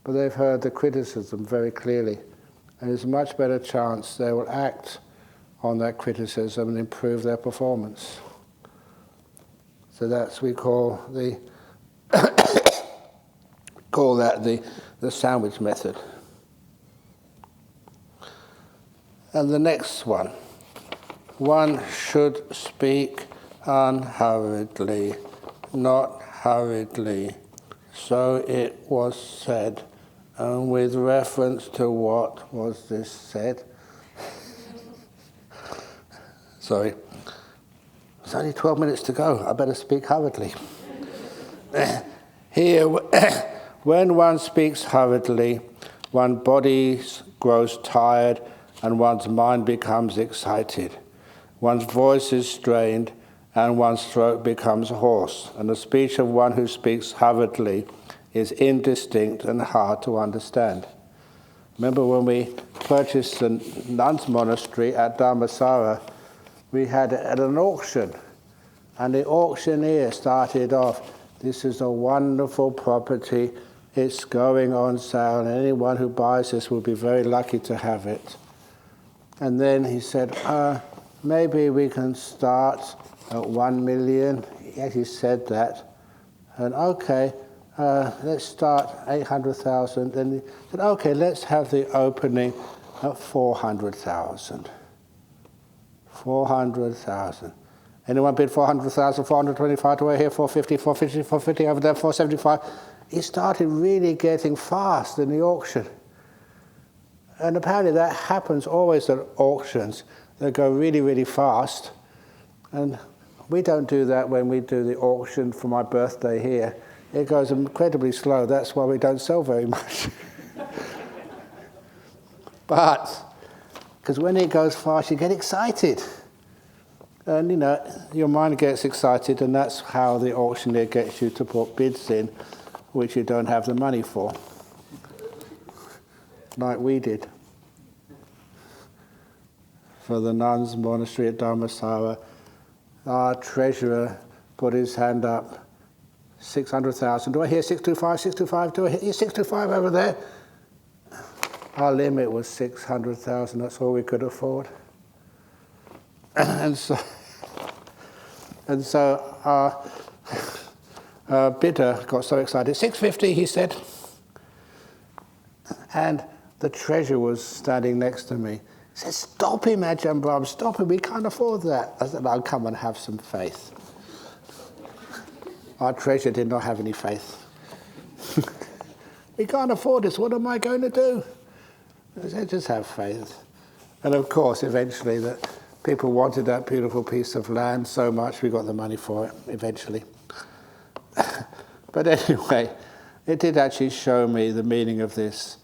But they've heard the criticism very clearly. And there's a much better chance they will act on that criticism and improve their performance. So we call the sandwich method. And the next one should speak unhurriedly, not hurriedly. So it was said. And with reference to what was this said? Sorry. It's only 12 minutes to go. I better speak hurriedly. Here, when one speaks hurriedly, one's body grows tired and one's mind becomes excited. One's voice is strained and one's throat becomes hoarse. And the speech of one who speaks hurriedly is indistinct and hard to understand. Remember when we purchased the nuns' monastery at Dharmasara, we had it at an auction. And the auctioneer started off, this is a wonderful property, it's going on sale, and anyone who buys this will be very lucky to have it. And then he said, maybe we can start at 1 million. Yes, he said that. And okay, let's start 800,000. Then he said, okay, let's have the opening at 400,000. 400,000. Anyone bid 400,000, 425 to here, 450, 450, 450, over there, 475. He started really getting fast in the auction. And apparently that happens always at auctions. They go really, really fast. And We don't do that when we do the auction for my birthday here. It goes incredibly slow. That's why we don't sell very much. But, because when it goes fast, you get excited. And, your mind gets excited, and that's how the auctioneer gets you to put bids in, which you don't have the money for. Like we did. For the nuns' monastery at Dharmasara, our treasurer put his hand up, 600,000. Do I hear 625, 625? Do I hear 625 over there? Our limit was 600,000. That's all we could afford. And so our bidder got so excited. 650, he said. And the treasurer was standing next to me. He said, "Stop him, Ajahn Brahm, stop him. We can't afford that." I said, "I'll come and have some faith." Our treasurer did not have any faith. "We can't afford this. What am I going to do?" I said, "Just have faith." And of course, eventually, that people wanted that beautiful piece of land so much, we got the money for it, eventually. But anyway, it did actually show me the meaning of this.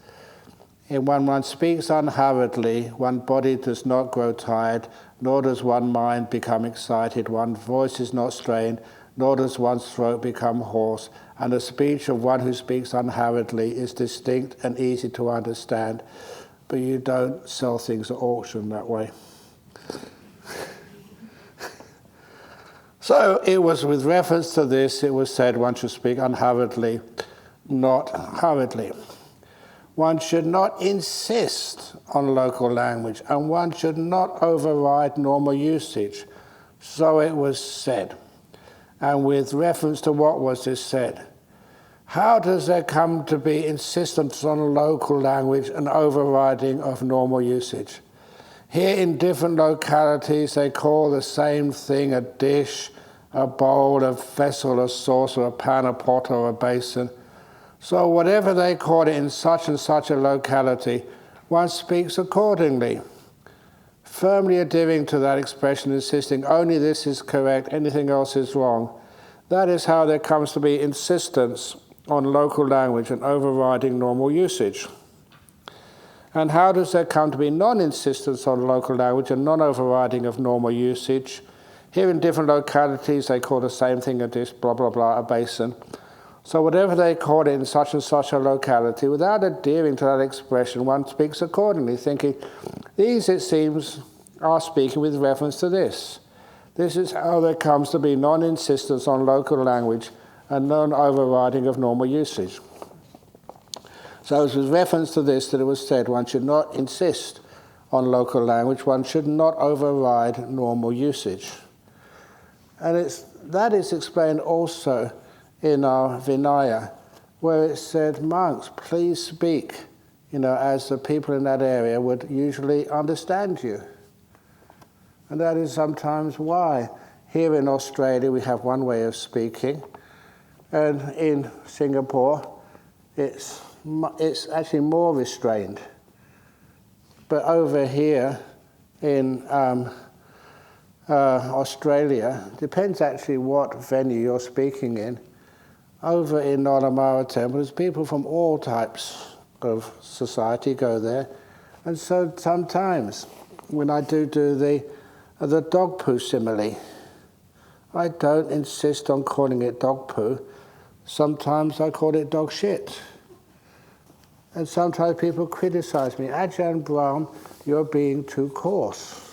And when one speaks unhurriedly, one body does not grow tired, nor does one mind become excited, one voice is not strained, nor does one's throat become hoarse, and the speech of one who speaks unhurriedly is distinct and easy to understand. But you don't sell things at auction that way. So it was with reference to this, it was said one should speak unhurriedly, not hurriedly. One should not insist on local language, and one should not override normal usage. So it was said. And with reference to what was this said, how does there come to be insistence on local language and overriding of normal usage? Here in different localities they call the same thing a dish, a bowl, a vessel, a saucer, a pan, a pot, or a basin. So whatever they call it in such and such a locality, one speaks accordingly, firmly adhering to that expression, insisting only this is correct, anything else is wrong. That is how there comes to be insistence on local language and overriding normal usage. And how does there come to be non-insistence on local language and non-overriding of normal usage? Here in different localities they call the same thing a dish, blah, blah, blah, a basin. So whatever they call it in such and such a locality, without adhering to that expression, one speaks accordingly, thinking, these, it seems, are speaking with reference to this. This is how there comes to be non-insistence on local language and non-overriding of normal usage. So it was with reference to this that it was said one should not insist on local language, one should not override normal usage. And that is explained also in our Vinaya, where it said, monks, please speak, as the people in that area would usually understand you. And that is sometimes why here in Australia we have one way of speaking, and in Singapore it's actually more restrained. But over here in Australia, depends actually what venue you're speaking in. Over in Nolamara Temple, there's people from all types of society go there. And so sometimes when I do the dog poo simile, I don't insist on calling it dog poo. Sometimes I call it dog shit. And sometimes people criticize me, Ajahn Brahm, you're being too coarse.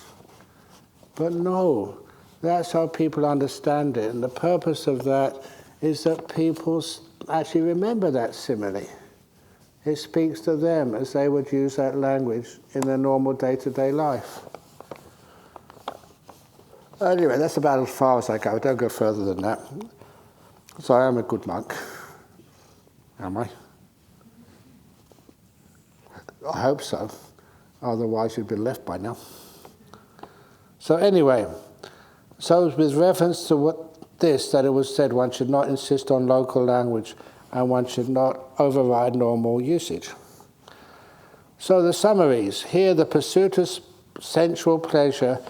But no, that's how people understand it. And the purpose of that is that people actually remember that simile. It speaks to them as they would use that language in their normal day-to-day life. Anyway, that's about as far as I go. Don't go further than that. So I am a good monk. Am I? I hope so. Otherwise you'd be left by now. So anyway, so with reference to that it was said one should not insist on local language and one should not override normal usage. So the summaries. Here the pursuit of sensual pleasure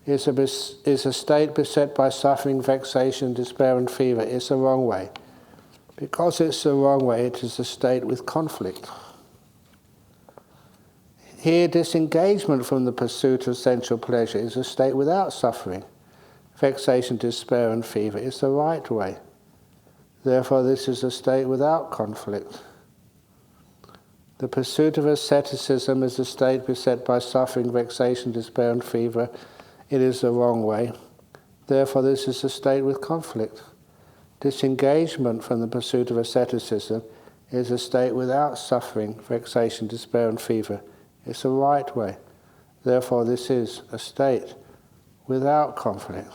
is a state beset by suffering, vexation, despair and fever. It's the wrong way. Because it's the wrong way, it is a state with conflict. Here, disengagement from the pursuit of sensual pleasure is a state without suffering, vexation, despair and fever. It's the right way. Therefore, this is a state without conflict. The pursuit of asceticism is a state beset by suffering, vexation, despair and fever. It is the wrong way. Therefore, this is a state with conflict. Disengagement from the pursuit of asceticism is a state without suffering, vexation, despair and fever. It's the right way. Therefore, this is a state without conflict.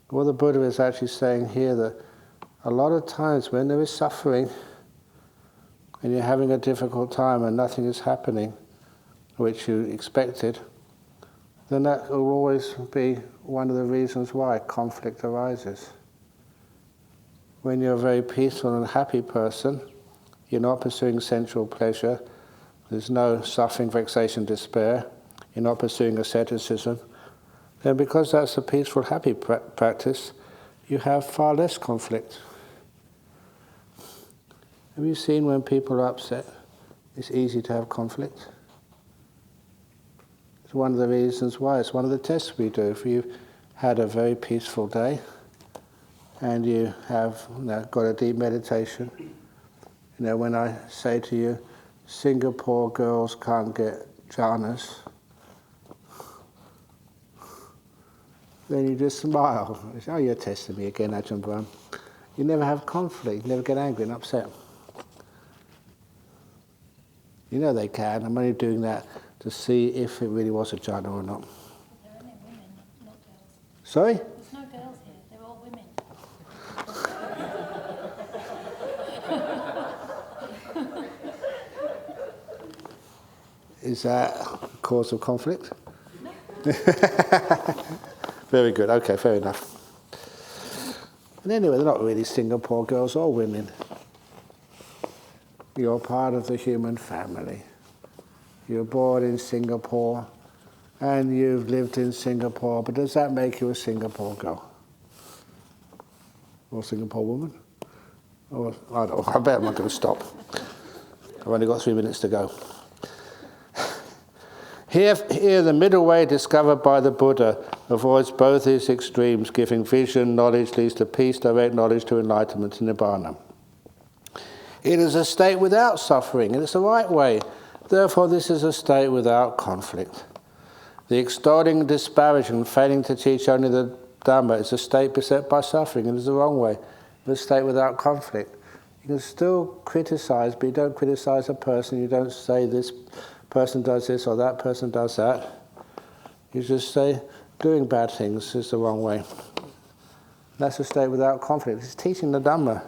What the Buddha is actually saying here, that a lot of times when there is suffering and you're having a difficult time and nothing is happening which you expected, then that will always be one of the reasons why conflict arises. When you're a very peaceful and happy person, you're not pursuing sensual pleasure, there's no suffering, vexation, despair, you're not pursuing asceticism, then because that's a peaceful, happy practice, you have far less conflict. Have you seen when people are upset, it's easy to have conflict? It's one of the reasons why. It's one of the tests we do. If you've had a very peaceful day and you have got a deep meditation, when I say to you, Singapore girls can't get jhanas, then you just smile. You say, oh, you're testing me again, Ajahn Brahm. You never have conflict, you never get angry and upset. You know they can. I'm only doing that to see if it really was a jhana or not. There are only women, not girls. Sorry? There's no girls here, they're all women. Is that a cause of conflict? Very good, okay, fair enough. And anyway, they're not really Singapore girls or women. You're part of the human family. You're born in Singapore and you've lived in Singapore, but does that make you a Singapore girl? Or Singapore woman? Or, I don't know, I bet I'm not going to stop. I've only got 3 minutes to go. Here the middle way discovered by the Buddha avoids both these extremes, giving vision, knowledge leads to peace, direct knowledge to enlightenment and nibbana. It is a state without suffering, and it's the right way. Therefore, this is a state without conflict. The extolling, disparaging, failing to teach only the Dhamma is a state beset by suffering, and it's the wrong way. It's a state without conflict. You can still criticize, but you don't criticize a person. You don't say this person does this or that person does that. You just say doing bad things is the wrong way. That's a state without conflict. It's teaching the Dhamma.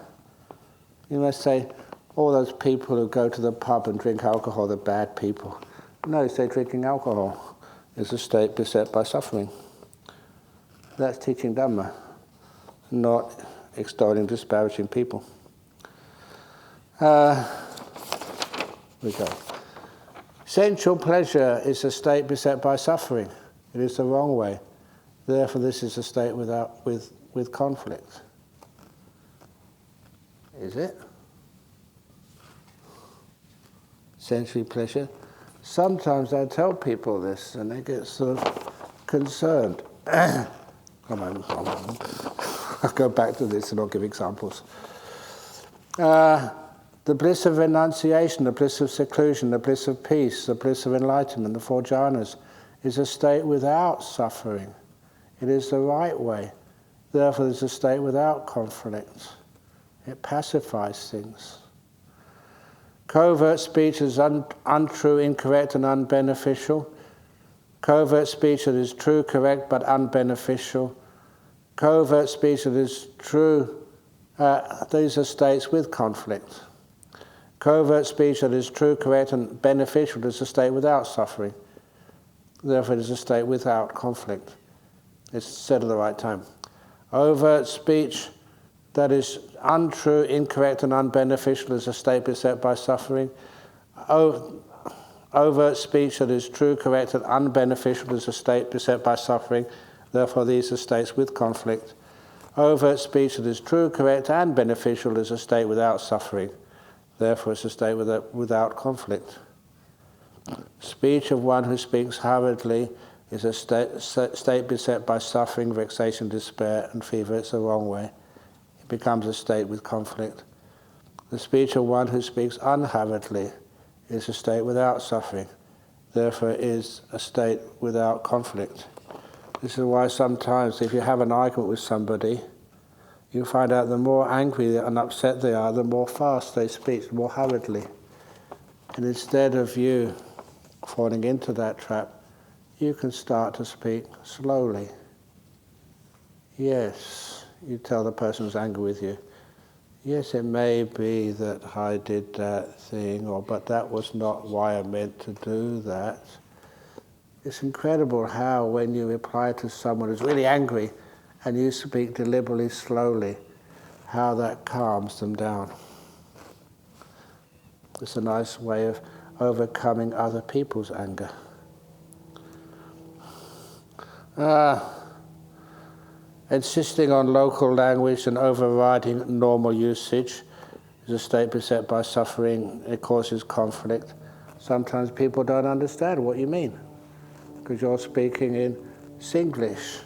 You must say, all those people who go to the pub and drink alcohol, they're bad people. No, say drinking alcohol is a state beset by suffering. That's teaching Dhamma, not extolling, disparaging people. We go. Sensual pleasure is a state beset by suffering. It is the wrong way. Therefore, this is a state with conflict. Is it? Sensory pleasure. Sometimes I tell people this and they get sort of concerned. Come on. I'll go back to this and I'll give examples. The bliss of renunciation, the bliss of seclusion, the bliss of peace, the bliss of enlightenment, the 4 jhanas, is a state without suffering. It is the right way. Therefore, it's a state without conflict. It pacifies things. Covert speech is untrue, incorrect, and unbeneficial. Covert speech that is true, correct, but unbeneficial. Covert speech that is true, these are states with conflict. Covert speech that is true, correct, and beneficial is a state without suffering. Therefore, it is a state without conflict. It's said at the right time. Overt speech that is untrue, incorrect, and unbeneficial is a state beset by suffering. Overt speech that is true, correct, and unbeneficial is a state beset by suffering. Therefore, these are states with conflict. Overt speech that is true, correct, and beneficial is a state without suffering. Therefore, it's a state without conflict. Speech of one who speaks hurriedly is a state beset by suffering, vexation, despair, and fever. It's the wrong way. It becomes a state with conflict. The speech of one who speaks unhurriedly is a state without suffering. Therefore, it is a state without conflict. This is why sometimes if you have an argument with somebody, you find out the more angry and upset they are, the more fast they speak, more hurriedly. And instead of you falling into that trap, you can start to speak slowly. Yes, you tell the person who's angry with you, yes, it may be that I did that thing, but that was not why I meant to do that. It's incredible how when you reply to someone who's really angry and you speak deliberately slowly, how that calms them down. It's a nice way of overcoming other people's anger. Insisting on local language and overriding normal usage is a state beset by suffering. It causes conflict. Sometimes people don't understand what you mean because you're speaking in Singlish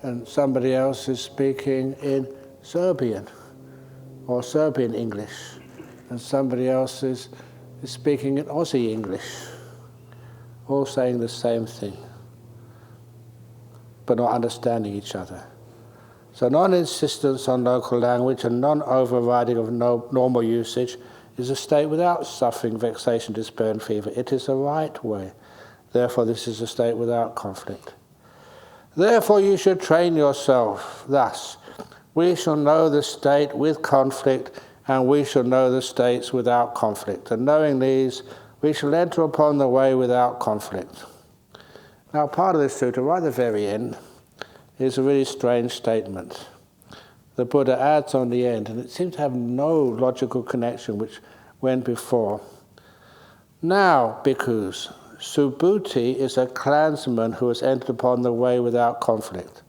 and somebody else is speaking in Serbian or Serbian English and somebody else is speaking in Aussie English, all saying the same thing but not understanding each other. So non-insistence on local language and non-overriding of normal usage is a state without suffering, vexation, despair, and fever. It is the right way. Therefore, this is a state without conflict. Therefore, you should train yourself. Thus, we shall know the state with conflict, and we shall know the states without conflict. And knowing these, we shall enter upon the way without conflict. Now, part of this sutta, right at the very end, is a really strange statement. The Buddha adds on the end, and it seems to have no logical connection which went before. Now, bhikkhus, Subhuti is a clansman who has entered upon the way without conflict.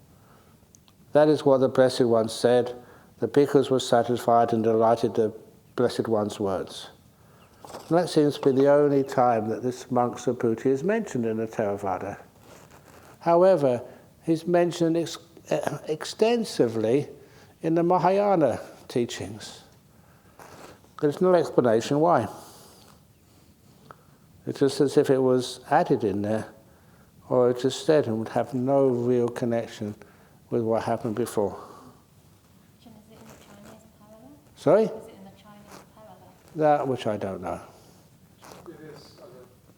That is what the Blessed One said. The bhikkhus were satisfied and delighted at the Blessed One's words. And that seems to be the only time that this monk Subhuti is mentioned in the Theravada. However, he's mentioned extensively in the Mahayana teachings. There's no explanation why. It's just as if it was added in there, or it just said and would have no real connection with what happened before. Is it in the Chinese parallel? Sorry? Is it in the Chinese parallel? That which I don't know. It is.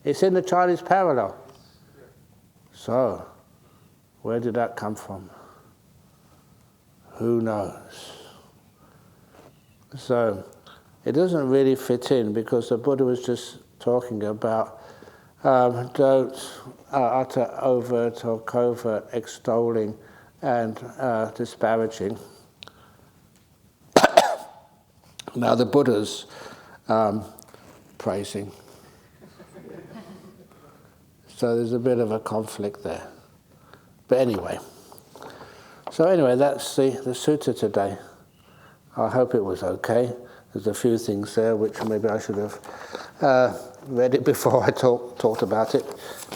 It's in the Chinese parallel. So, where did that come from? Who knows? So, it doesn't really fit in because the Buddha was just talking about don't utter overt or covert extolling and disparaging. Now the Buddha's praising. So there's a bit of a conflict there. But anyway. So anyway, that's the sutta today. I hope it was okay. There's a few things there which maybe I should have read it before I talked about it.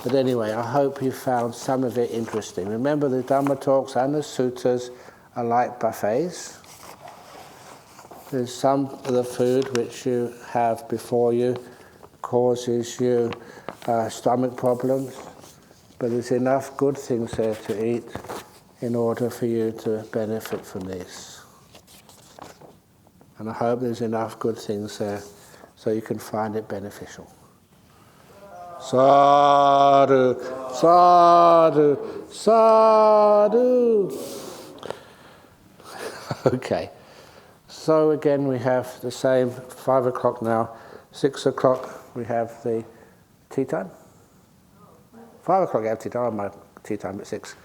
But anyway, I hope you found some of it interesting. Remember, the Dhamma talks and the suttas are like buffets. There's some of the food which you have before you causes you stomach problems, but there's enough good things there to eat in order for you to benefit from this. And I hope there's enough good things there so you can find it beneficial. Sadhu, sadhu, sadhu. Okay. So again, we have the same 5 o'clock now. 6 o'clock, we have the tea time. 5 o'clock, we have tea time. My tea time at 6.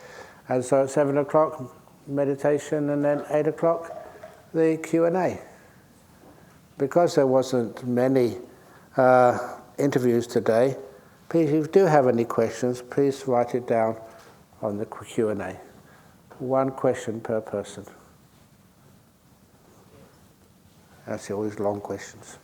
And so at 7 o'clock, meditation, and then 8 o'clock, the Q&A. Because there wasn't many interviews today, Please, if you do have any questions, please write it down on the Q&A. One question per person. That's always long questions.